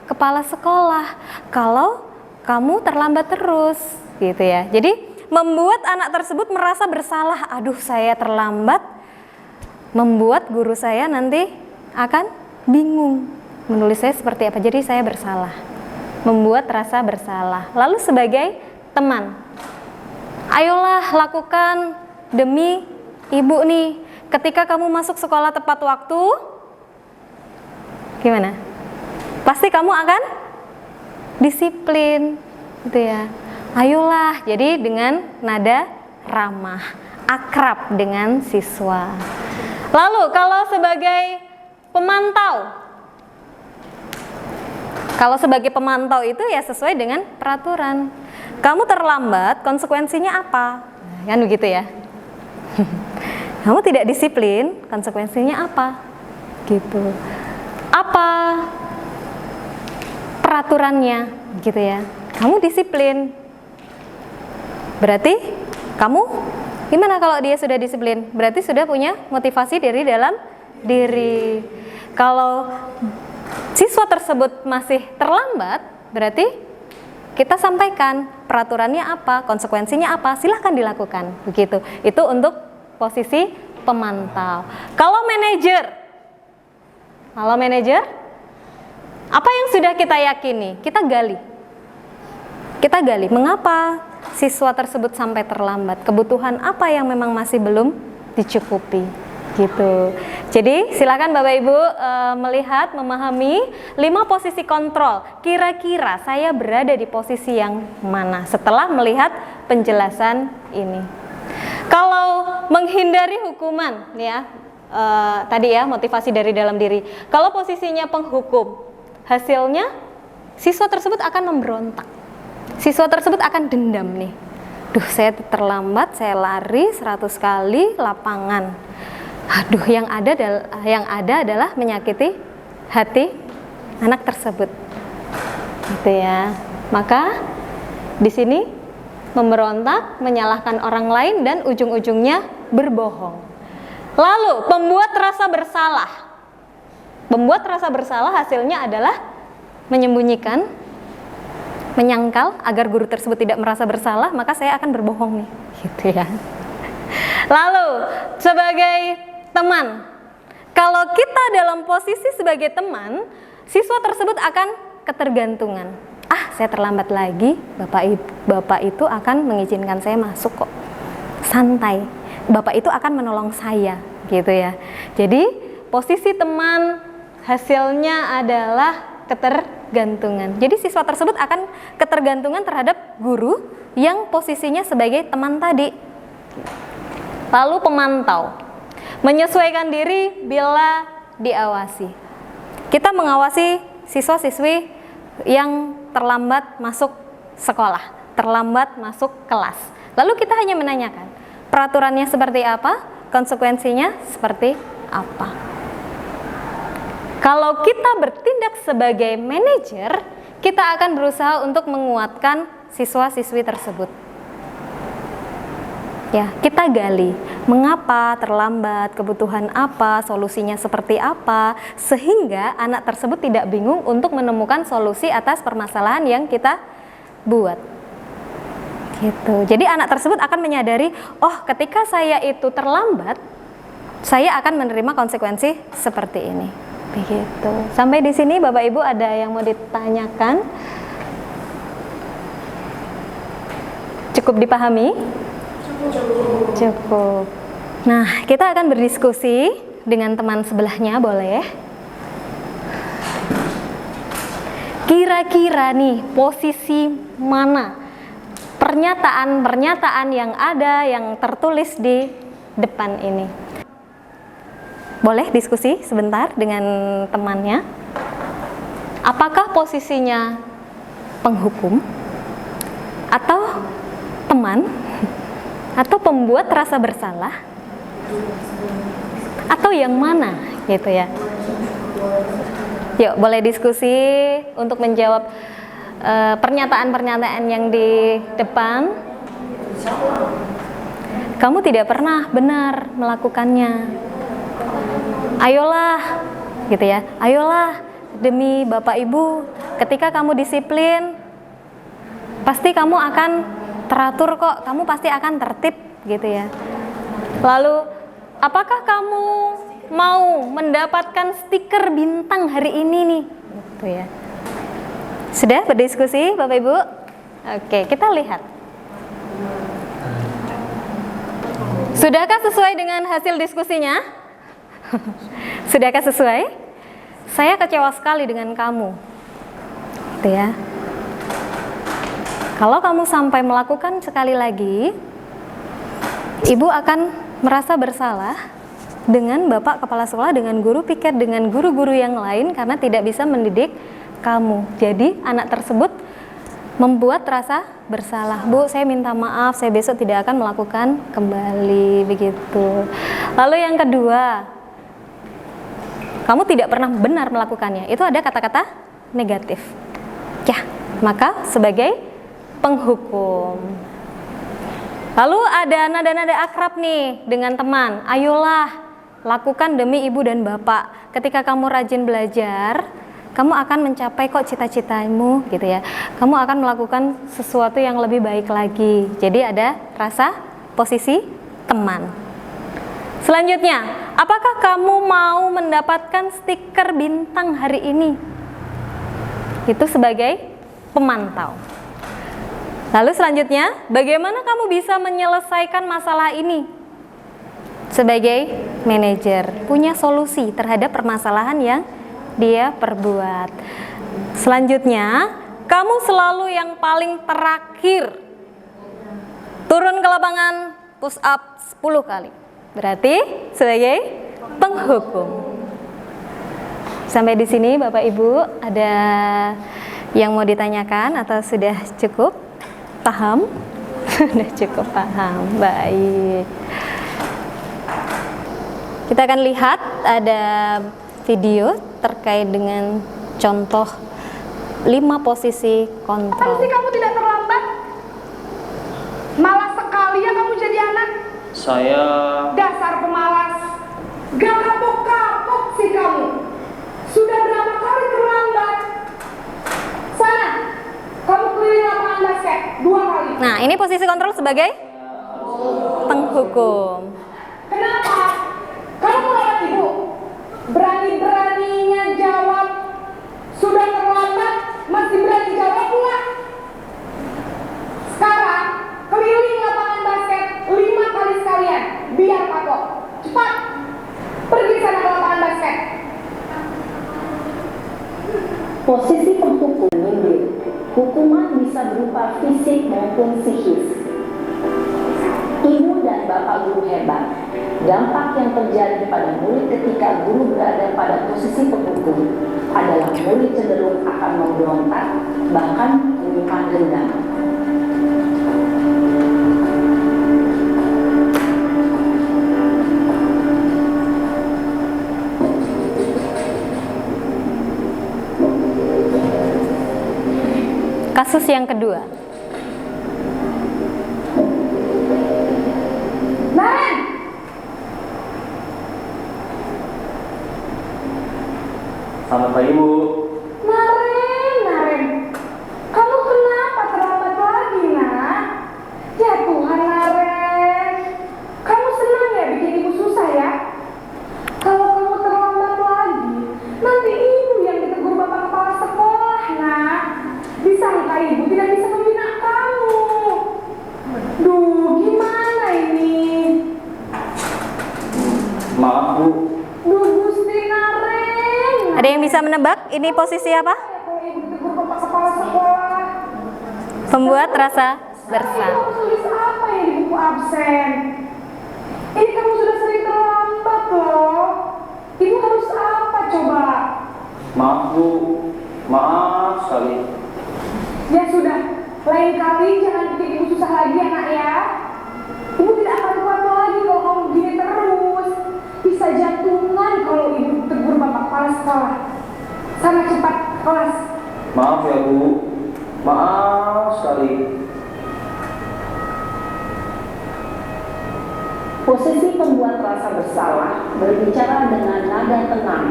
kepala sekolah kalau kamu terlambat terus, gitu ya. Jadi membuat anak tersebut merasa bersalah. Aduh, saya terlambat, membuat guru saya nanti akan bingung menulis saya seperti apa. Jadi saya bersalah, membuat rasa bersalah. Lalu sebagai teman, ayolah lakukan demi ibu nih. Ketika kamu masuk sekolah tepat waktu, gimana? Pasti kamu akan disiplin, gitu ya. Ayolah, jadi dengan nada ramah, akrab dengan siswa. Lalu kalau sebagai pemantau, itu ya sesuai dengan peraturan. Kamu terlambat, konsekuensinya apa? Kan begitu ya. Kamu tidak disiplin, konsekuensinya apa? Gitu. Apa peraturannya, gitu ya. Kamu disiplin. Berarti kamu gimana kalau dia sudah disiplin? Berarti sudah punya motivasi dari dalam diri. Kalau siswa tersebut masih terlambat, berarti kita sampaikan peraturannya apa, konsekuensinya apa, silahkan dilakukan, begitu. Itu untuk posisi pemantau. Kalau manajer, apa yang sudah kita yakini, kita gali. Mengapa siswa tersebut sampai terlambat, kebutuhan apa yang memang masih belum dicukupi, gitu. Jadi silakan Bapak Ibu melihat, memahami 5 posisi kontrol. Kira-kira saya berada di posisi yang mana setelah melihat penjelasan ini. Kalau menghindari hukuman, ya tadi ya motivasi dari dalam diri. Kalau posisinya penghukum, hasilnya siswa tersebut akan memberontak. Siswa tersebut akan dendam nih. Duh, saya terlambat, saya lari 100 kali lapangan. Aduh, yang ada adalah menyakiti hati anak tersebut. Gitu ya. Maka di sini memberontak, menyalahkan orang lain dan ujung-ujungnya berbohong. Lalu pembuat rasa bersalah. Pembuat rasa bersalah hasilnya adalah menyembunyikan, menyangkal agar guru tersebut tidak merasa bersalah, maka saya akan berbohong nih, gitu ya. Lalu sebagai teman, kalau kita dalam posisi sebagai teman, siswa tersebut akan ketergantungan. Saya terlambat lagi, bapak itu akan mengizinkan saya masuk kok. Santai, bapak itu akan menolong saya, gitu ya. Jadi posisi teman hasilnya adalah ketergantungan. Jadi siswa tersebut akan ketergantungan terhadap guru yang posisinya sebagai teman tadi. Lalu pemantau, menyesuaikan diri bila diawasi. Kita mengawasi siswa-siswi yang terlambat masuk sekolah, terlambat masuk kelas. Lalu kita hanya menanyakan, peraturannya seperti apa, konsekuensinya seperti apa. Kalau kita bertindak sebagai manajer, kita akan berusaha untuk menguatkan siswa-siswi tersebut. Ya, kita gali mengapa terlambat, kebutuhan apa, solusinya seperti apa, sehingga anak tersebut tidak bingung untuk menemukan solusi atas permasalahan yang kita buat. Gitu. Jadi anak tersebut akan menyadari, oh ketika saya itu terlambat, saya akan menerima konsekuensi seperti ini. Begitu. Sampai di sini Bapak Ibu ada yang mau ditanyakan? Cukup dipahami? Cukup. Nah, kita akan berdiskusi dengan teman sebelahnya, boleh? Kira-kira nih posisi mana pernyataan-pernyataan yang ada, yang tertulis di depan ini. Boleh diskusi sebentar dengan temannya. Apakah posisinya penghukum atau teman atau pembuat rasa bersalah atau yang mana gitu ya. Yuk, boleh diskusi untuk menjawab pernyataan-pernyataan yang di depan. Kamu tidak pernah benar melakukannya. Ayolah, gitu ya. Ayolah, demi Bapak Ibu, ketika kamu disiplin, pasti kamu akan teratur kok. Kamu pasti akan tertib, gitu ya. Lalu, apakah kamu mau mendapatkan stiker bintang hari ini nih? Gitu ya. Sudah berdiskusi, Bapak Ibu? Oke, kita lihat. Sudahkah sesuai dengan hasil diskusinya? Sudahkah sesuai? Saya kecewa sekali dengan kamu. Gitu ya. Kalau kamu sampai melakukan sekali lagi, Ibu akan merasa bersalah dengan Bapak Kepala Sekolah, dengan guru piket, dengan guru-guru yang lain karena tidak bisa mendidik kamu. Jadi anak tersebut membuat rasa bersalah. Bu, saya minta maaf, saya besok tidak akan melakukan kembali, begitu. Lalu yang kedua, kamu tidak pernah benar melakukannya. Itu ada kata-kata negatif. Ya, maka sebagai penghukum. Lalu ada nada-nada akrab nih dengan teman. Ayolah, lakukan demi ibu dan bapak. Ketika kamu rajin belajar, kamu akan mencapai kok cita-citamu, gitu ya. Kamu akan melakukan sesuatu yang lebih baik lagi. Jadi ada rasa posisi teman. Selanjutnya, apakah kamu mau mendapatkan stiker bintang hari ini? Itu sebagai pemantau. Lalu selanjutnya, bagaimana kamu bisa menyelesaikan masalah ini? Sebagai manajer, punya solusi terhadap permasalahan yang dia perbuat. Selanjutnya, kamu selalu yang paling terakhir. Turun ke lapangan, push up 10 kali. Berarti sebagai penghukum. Sampai di sini Bapak Ibu, ada yang mau ditanyakan atau sudah cukup paham? Sudah cukup paham. Baik. Kita akan lihat ada video terkait dengan contoh 5 posisi kontrol. Pasti kamu tidak terlambat. Malas sekali ya kamu jadi anak. Saya Dasar pemalas. Gak kapok-kapok sih kamu. Sudah berapa kali terlambat? Sana, kamu keliling lapangan basket 2 kali. Nah, ini posisi kontrol sebagai penghukum. Kenapa? Kamu melewat ibu. Berani-beraninya jawab. Sudah terlambat, masih berani jawab pula. Sekarang, keliling lapangan basket 5 kali sekalian. Biar kapok. Cepat. Pergi sana ke lapangan basket. Posisi penghukum nyindir. Hukuman bisa berupa fisik maupun psikis. Ibu dan bapak guru hebat. Dampak yang terjadi pada murid ketika guru berada pada posisi penghukum adalah murid cenderung akan memberontak, bahkan menyimpan dendam. Kasus yang kedua. Naren! selamat pagi Bu. Naren. Kamu kenapa terlambat lagi, nak? Ya Tuhan, Naren. Kamu senang ya bikin ibu susah ya? Kalau kamu terlambat lagi, nanti ibu yang ditegur bapak kepala sekolah, nak. Disangka ibu tidak bisa membina kamu. Duh, gimana ini? Maaf Bu. Duh, Gusti Naren. Ada yang bisa menebak ini posisi apa? Kalau ibu ditegur bapak kepala sekolah. Pembuat rasa bersama. Kamu tulis apa yang di buku absen? Ini kamu sudah sering terlambat loh. Ibu harus apa coba? Maaf Bu, maaf sekali. Ya sudah, lain kali jangan bikin ibu susah lagi ya nak ya. Ibu tidak akan kuat lagi kalau kamu begini terus. Bisa jantungan kalau ibu tegur bapak kepala sekolah. Sana cepat kelas. Maaf ya Bu, maaf sekali. Posisi pembuat rasa bersalah berbicara dengan nada tenang,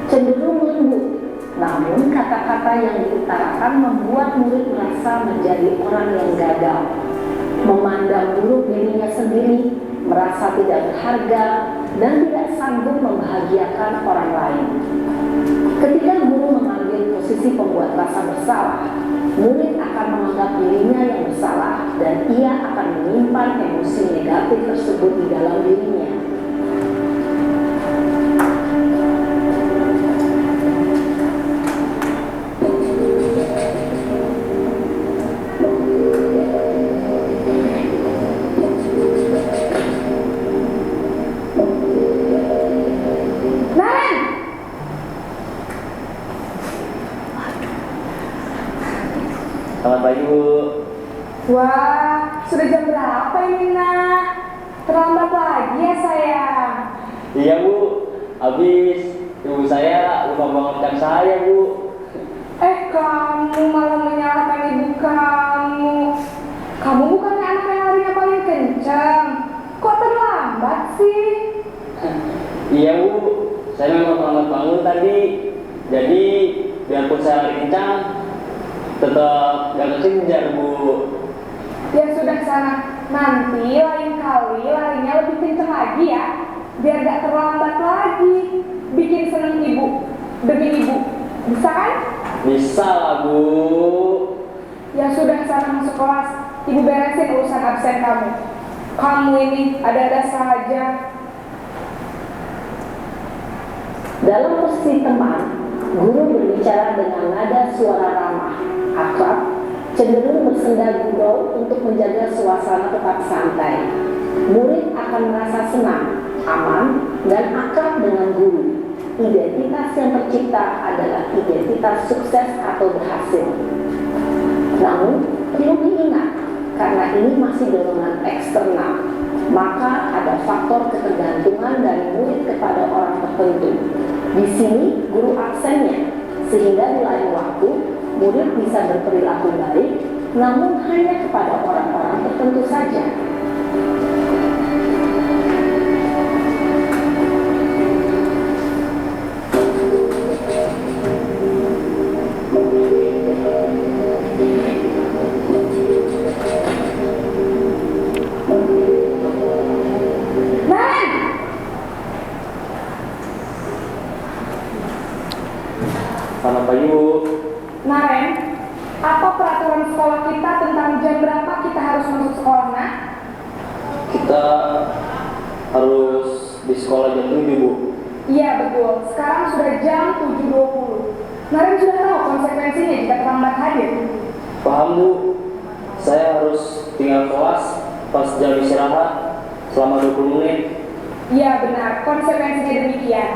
cenderung lembut. Namun kata-kata yang diutarakan membuat murid merasa menjadi orang yang gagal, memandang buruk dirinya sendiri, merasa tidak berharga, dan tidak sanggup membahagiakan orang lain. Ketika guru mengambil posisi pembuat rasa bersalah, murid akan menganggap dirinya yang bersalah dan ia akan menyimpan emosi negatif tersebut di dalam dirinya. Selamat pagi Bu. Wah, sudah jam berapa ini nak? Terlambat lagi ya sayang. Iya Bu, habis ibu saya lupa bangun jam saya Bu. Kamu malah menyalahkan ibu kamu. Kamu bukannya anak yang larinya paling kencang. Kok terlambat sih? Iya Bu, saya memang terlambat bangun tadi. Jadi biarpun saya lari kencang, tetap gak kekejar Bu. Ya sudah sana, nanti lain kali larinya lebih kencang lagi ya, biar gak terlambat lagi. Bikin seneng ibu, demi ibu, bisa kan? Bisa lah Bu. Ya sudah sana masuk kelas, ibu beresin urusan absen kamu. Kamu ini ada-ada saja. Dalam posisi teman, guru berbicara dengan nada suara ramah, akrab, cenderung bersenda gurau untuk menjaga suasana tetap santai. Murid akan merasa senang, aman, dan akrab dengan guru. Identitas yang tercipta adalah identitas sukses atau berhasil. Namun, perlu diingat, karena ini masih dorongan eksternal, maka ada faktor ketergantungan dari murid kepada orang tertentu. Di sini, guru absennya, sehingga di lain waktu, murid bisa berperilaku baik, namun hanya kepada orang-orang tertentu saja. Selamat pagi Bu. Naren, apa peraturan sekolah kita tentang jam berapa kita harus masuk sekolah, nak? Kita harus di sekolah jam 7 Bu. Iya betul, sekarang sudah jam 7.20. Naren sudah tahu konsekuensinya jika terlambat hadir. Paham Bu. Saya harus tinggal kelas pas jam istirahat selama 20 menit. Iya benar, konsekuensinya demikian.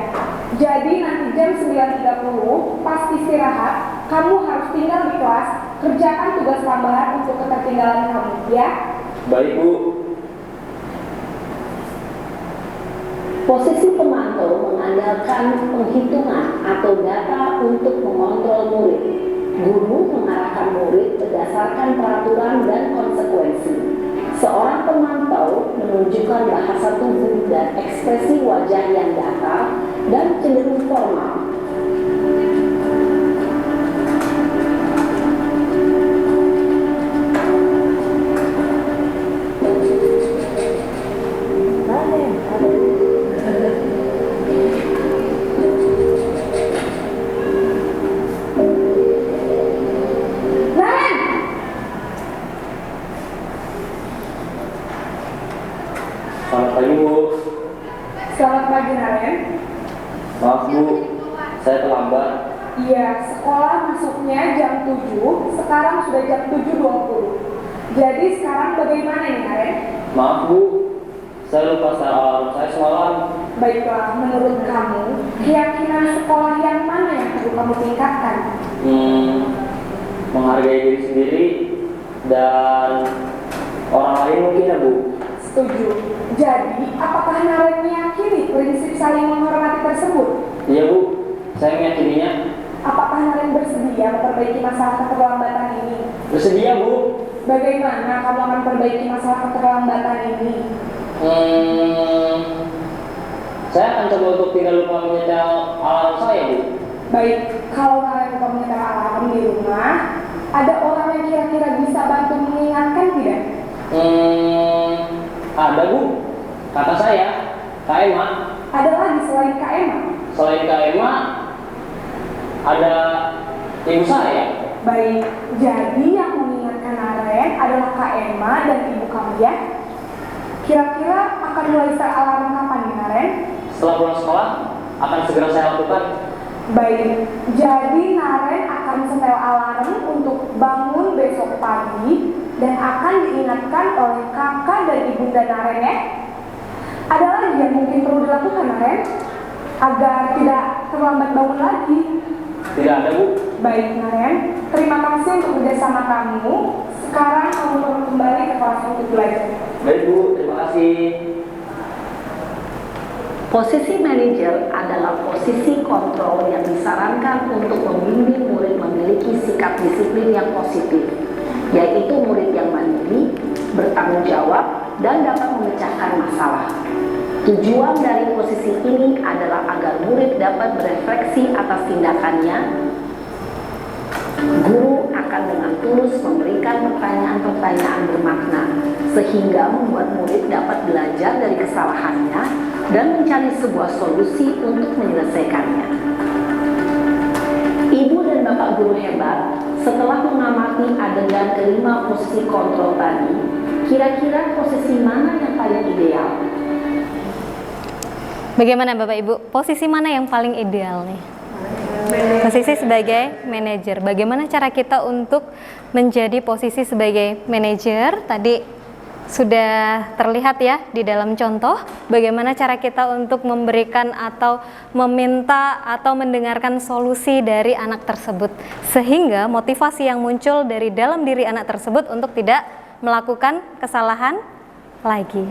Jadi nanti jam 9.30 pas istirahat, kamu harus tinggal di kelas, kerjakan tugas tambahan untuk ketertinggalan kamu, ya? Baik Bu. Posisi pemantau mengandalkan penghitungan atau data untuk mengontrol murid. Guru mengarahkan murid berdasarkan peraturan dan konsekuensi. Seorang pemantau menunjukkan bahasa tubuh dan ekspresi wajah yang datar dan cenderung formal. Selamat pagi Bu. Selamat pagi Naren. Maaf Bu, saya terlambat. Iya, sekolah masuknya jam 7, sekarang sudah jam 7.20. Jadi sekarang bagaimana nih Naren? Maaf Bu, saya lupa secara alarm saya semalam. Baiklah, menurut kamu, keyakinan sekolah yang mana yang perlu kamu tingkatkan? Menghargai diri sendiri dan orang lain mungkin ya Bu. Setuju. Jadi, apakah Naren meyakini prinsip saling menghormati tersebut? Iya Bu, saya meyakininya. Apakah Naren bersedia memperbaiki masalah keterlambatan ini? Bersedia Bu. Bagaimana kamu akan perbaiki masalah keterlambatan ini? Saya akan coba untuk tidak lupa menyetel alarm saya Bu. Baik, kalau Naren lupa menyetel alarm di rumah, ada orang yang kira-kira bisa bantu mengingatkan tidak? Ada Bu, kakak saya, Kak Emma. Ada lagi selain Kak Emma? Selain Kak Emma, ada ibu saya. Baik, jadi yang mengingatkan Naren adalah Kak Emma dan ibu kamu ya? Kira-kira akan mulai start alarm kapan nih Naren? Setelah pulang sekolah, akan segera saya lakukan. Baik, jadi Naren akan setel alarm untuk bangun besok pagi dan akan diingatkan oleh kakak dan ibunda Naren ya? Ada lagi yang mungkin perlu dilakukan Naren? Agar tidak terlambat bangun lagi. Tidak ada Bu. Baik Naren, terima kasih untuk kerjasama kamu. Sekarang kamu perlu kembali ke kelas untuk belajar. Baik Bu, terima kasih. Posisi manajer adalah posisi kontrol yang disarankan untuk membimbing murid memiliki sikap disiplin yang positif, yaitu murid yang mandiri, bertanggung jawab, dan dapat memecahkan masalah. Tujuan dari posisi ini adalah agar murid dapat berefleksi atas tindakannya. Guru akan dengan tulus memberikan pertanyaan-pertanyaan bermakna, sehingga membuat murid dapat belajar dari kesalahannya dan mencari sebuah solusi untuk menyelesaikannya. Ibu dan Bapak guru hebat, setelah mengamati adegan kelima posisi kontrol tadi, kira-kira posisi mana yang paling ideal? Bagaimana Bapak Ibu? Posisi mana yang paling ideal nih? Posisi sebagai manajer. Bagaimana cara kita untuk menjadi posisi sebagai manajer? Tadi sudah terlihat ya di dalam contoh bagaimana cara kita untuk memberikan atau meminta atau mendengarkan solusi dari anak tersebut, sehingga motivasi yang muncul dari dalam diri anak tersebut untuk tidak melakukan kesalahan lagi.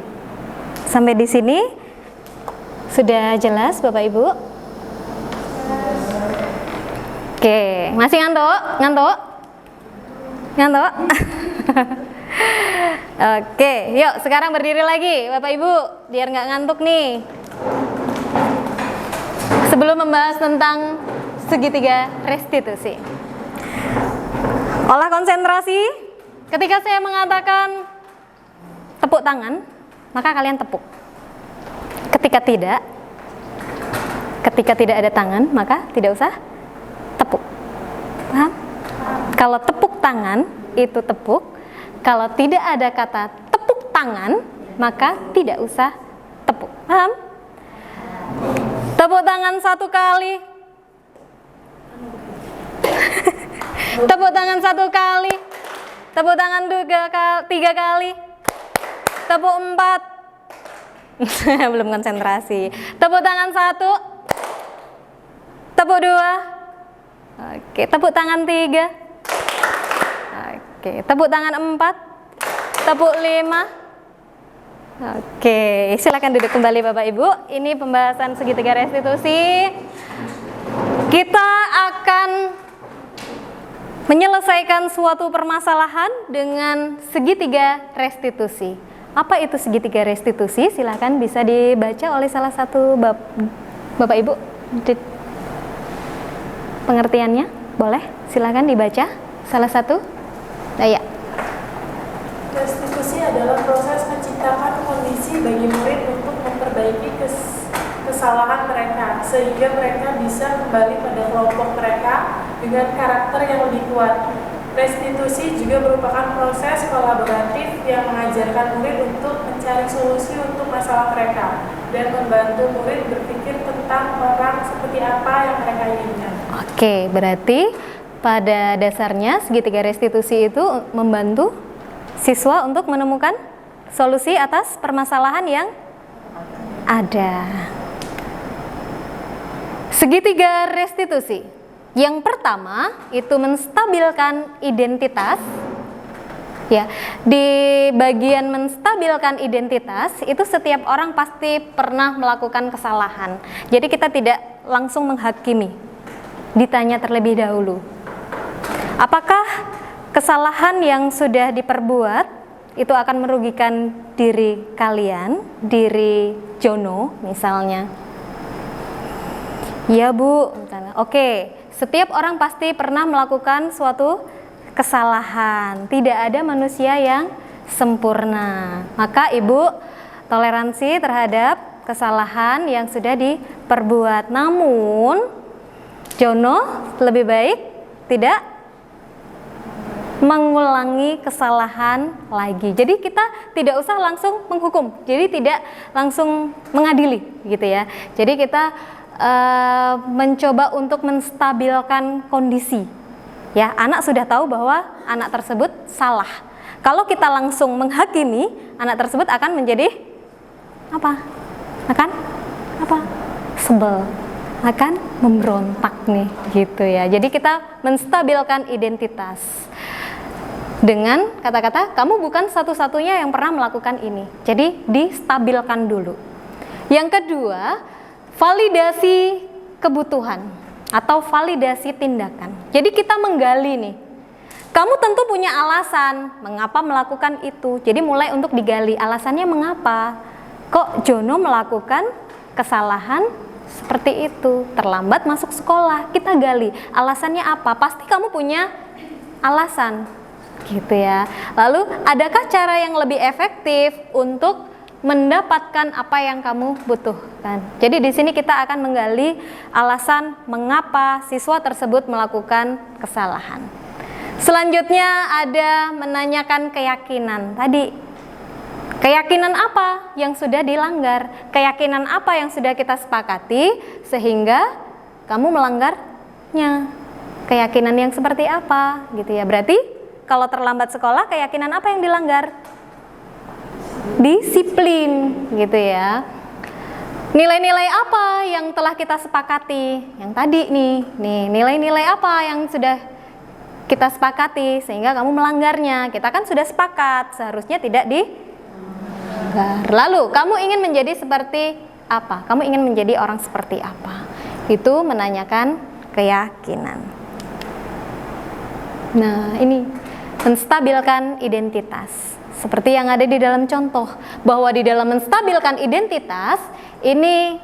Sampai di sini sudah jelas Bapak Ibu? Oke, masih ngantuk? Ngantuk? Ngantuk? Oke, yuk sekarang berdiri lagi Bapak Ibu, biar nggak ngantuk nih. Sebelum membahas tentang segitiga restitusi, olah konsentrasi. Ketika saya mengatakan tepuk tangan, maka kalian tepuk. Ketika tidak ada tangan, maka tidak usah tepuk. Paham? Kalau tepuk tangan itu tepuk. Kalau tidak ada kata tepuk tangan, maka tidak usah tepuk. Paham? Tepuk tangan 1 kali. Tepuk tangan 1 kali. Tepuk tangan 3 kali. Tepuk 4. Belum konsentrasi. Tepuk tangan 1. Tepuk 2. Oke, tepuk tangan 3. Oke, tepuk tangan 4. Tepuk 5. Oke, silakan duduk kembali Bapak Ibu. Ini pembahasan segitiga restitusi. Kita akan menyelesaikan suatu permasalahan dengan segitiga restitusi. Apa itu segitiga restitusi? Silakan bisa dibaca oleh salah satu Bapak Ibu. Pengertiannya boleh? Silakan dibaca salah satu. Ya. Restitusi adalah proses menciptakan kondisi bagi murid untuk memperbaiki kesalahan mereka sehingga mereka bisa kembali pada kelompok mereka dengan karakter yang lebih kuat. Restitusi juga merupakan proses kolaboratif yang mengajarkan murid untuk mencari solusi untuk masalah mereka dan membantu murid berpikir tentang orang seperti apa yang mereka inginkan. Oke, berarti pada dasarnya segitiga restitusi itu membantu siswa untuk menemukan solusi atas permasalahan yang ada. Segitiga restitusi. Yang pertama itu menstabilkan identitas. Ya, di bagian menstabilkan identitas itu setiap orang pasti pernah melakukan kesalahan. Jadi kita tidak langsung menghakimi. Ditanya terlebih dahulu. Apakah kesalahan yang sudah diperbuat itu akan merugikan diri kalian, diri Jono misalnya? Ya Bu, misalnya. Oke, setiap orang pasti pernah melakukan suatu kesalahan. Tidak ada manusia yang sempurna. Maka Ibu toleransi terhadap kesalahan yang sudah diperbuat. Namun Jono lebih baik tidak mengulangi kesalahan lagi. Jadi kita tidak usah langsung menghukum. Jadi tidak langsung mengadili gitu ya. Jadi kita mencoba untuk menstabilkan kondisi. Ya, anak sudah tahu bahwa anak tersebut salah. Kalau kita langsung menghakimi, anak tersebut akan menjadi apa? Sebel, akan memberontak nih, gitu ya. Jadi kita menstabilkan identitas dengan kata-kata kamu bukan satu-satunya yang pernah melakukan ini. Jadi distabilkan dulu. Yang kedua, validasi kebutuhan atau validasi tindakan. Jadi kita menggali nih. Kamu tentu punya alasan mengapa melakukan itu. Jadi mulai untuk digali alasannya mengapa. Kok Jono melakukan kesalahan seperti itu? Terlambat masuk sekolah. Kita gali alasannya apa? Pasti kamu punya alasan. Gitu ya. Lalu adakah cara yang lebih efektif untuk mendapatkan apa yang kamu butuhkan? Jadi di sini kita akan menggali alasan mengapa siswa tersebut melakukan kesalahan. Selanjutnya ada menanyakan keyakinan. Tadi keyakinan apa yang sudah dilanggar? Keyakinan apa yang sudah kita sepakati sehingga kamu melanggarnya? Keyakinan yang seperti apa? Gitu ya. Berarti kalau terlambat sekolah, keyakinan apa yang dilanggar? Disiplin, gitu ya. Nilai-nilai apa yang telah kita sepakati? Yang tadi nih nilai-nilai apa yang sudah kita sepakati sehingga kamu melanggarnya? Kita kan sudah sepakat, seharusnya tidak dilanggar. Lalu, kamu ingin menjadi seperti apa? Kamu ingin menjadi orang seperti apa? Itu menanyakan keyakinan. Nah, ini menstabilkan identitas. Seperti yang ada di dalam contoh, bahwa di dalam menstabilkan identitas, ini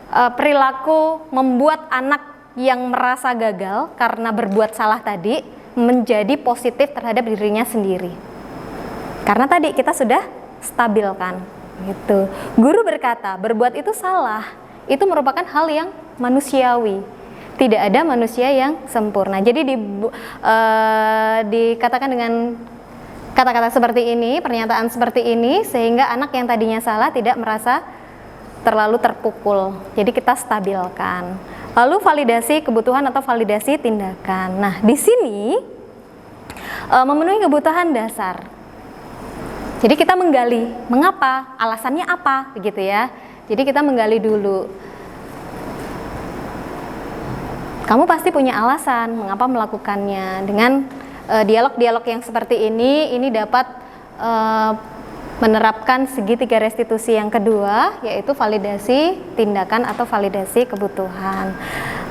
perilaku membuat anak yang merasa gagal karena berbuat salah tadi, menjadi positif terhadap dirinya sendiri. Karena tadi kita sudah stabilkan. Gitu. Guru berkata, berbuat itu salah, itu merupakan hal yang manusiawi. Tidak ada manusia yang sempurna. Jadi dikatakan dengan kata-kata seperti ini, pernyataan seperti ini, sehingga anak yang tadinya salah tidak merasa terlalu terpukul. Jadi kita stabilkan. Lalu validasi kebutuhan atau validasi tindakan. Nah, di sini memenuhi kebutuhan dasar. Jadi kita menggali, mengapa, alasannya apa, begitu ya. Jadi kita menggali dulu. Kamu pasti punya alasan mengapa melakukannya. Dengan dialog-dialog yang seperti ini dapat menerapkan segitiga restitusi yang kedua, yaitu validasi tindakan atau validasi kebutuhan.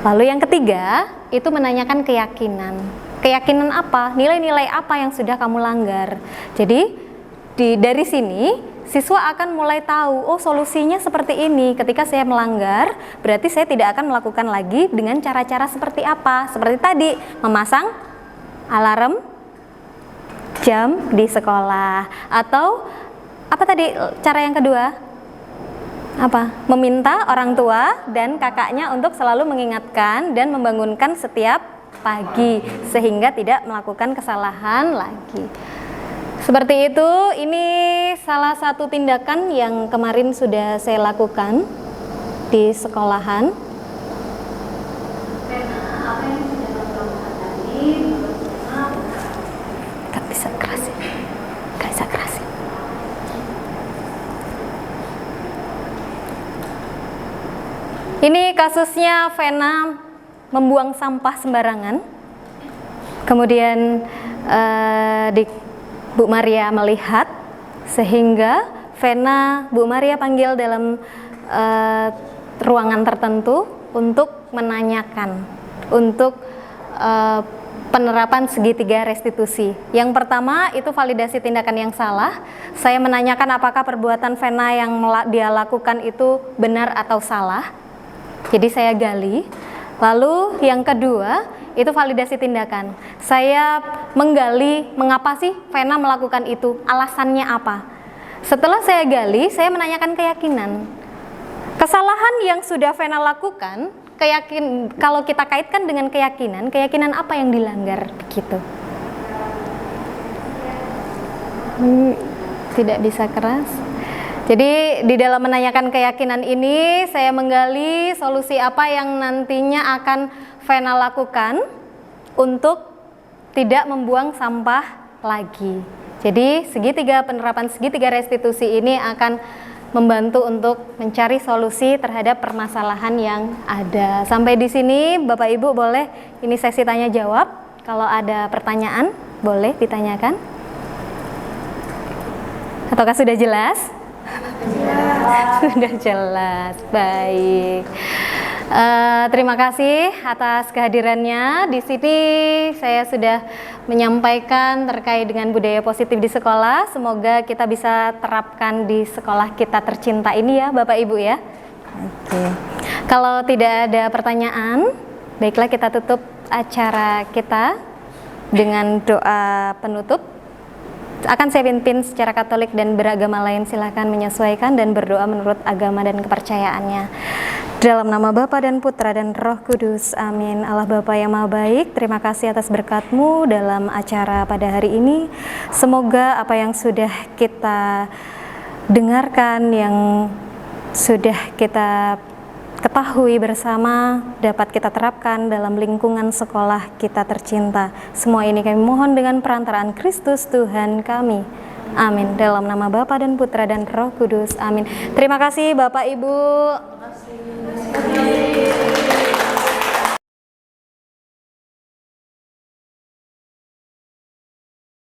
Lalu yang ketiga, itu menanyakan keyakinan. Keyakinan apa? Nilai-nilai apa yang sudah kamu langgar? Jadi dari sini siswa akan mulai tahu, oh solusinya seperti ini. Ketika saya melanggar, berarti saya tidak akan melakukan lagi dengan cara-cara seperti apa? Seperti tadi, memasang alarm jam di sekolah. Atau apa tadi cara yang kedua? Apa? Meminta orang tua dan kakaknya untuk selalu mengingatkan dan membangunkan setiap pagi sehingga tidak melakukan kesalahan lagi. Seperti itu, ini salah satu tindakan yang kemarin sudah saya lakukan di sekolahan. Apa yang sudah kamu lakukan tadi? Gak bisa keras ya. Ini kasusnya Vena membuang sampah sembarangan. Kemudian Bu Maria melihat, sehingga Vena Bu Maria panggil dalam ruangan tertentu untuk menanyakan, untuk penerapan segitiga restitusi. Yang pertama itu validasi tindakan yang salah. Saya menanyakan apakah perbuatan Vena yang dia lakukan itu benar atau salah. Jadi saya gali. Lalu yang kedua itu validasi tindakan. Saya menggali mengapa sih Vena melakukan itu, alasannya apa. Setelah saya gali, saya menanyakan keyakinan. Kesalahan yang sudah Vena lakukan, kalau kita kaitkan dengan keyakinan apa yang dilanggar begitu? Tidak bisa keras. Jadi di dalam menanyakan keyakinan ini, saya menggali solusi apa yang nantinya akan Vena lakukan untuk tidak membuang sampah lagi. Jadi penerapan segitiga restitusi ini akan membantu untuk mencari solusi terhadap permasalahan yang ada. Sampai di sini Bapak Ibu boleh ini sesi tanya jawab. Kalau ada pertanyaan boleh ditanyakan. Ataukah sudah jelas? Sudah jelas. Baik. Terima kasih atas kehadirannya. Di sini saya sudah menyampaikan terkait dengan budaya positif di sekolah. Semoga kita bisa terapkan di sekolah kita tercinta ini ya, Bapak Ibu ya. Oke. Kalau tidak ada pertanyaan, baiklah kita tutup acara kita dengan doa penutup. Akan saya pimpin secara Katolik dan beragama lain, silakan menyesuaikan dan berdoa menurut agama dan kepercayaannya. Dalam nama Bapa dan Putra dan Roh Kudus, amin. Allah Bapa yang Maha Baik, terima kasih atas berkat-Mu dalam acara pada hari ini. Semoga apa yang sudah kita dengarkan, yang sudah kita ketahui bersama dapat kita terapkan dalam lingkungan sekolah kita tercinta. Semua ini kami mohon dengan perantaraan Kristus Tuhan kami. Amin. Dalam nama Bapa dan Putra dan Roh Kudus. Amin. Terima kasih Bapak Ibu. Terima kasih.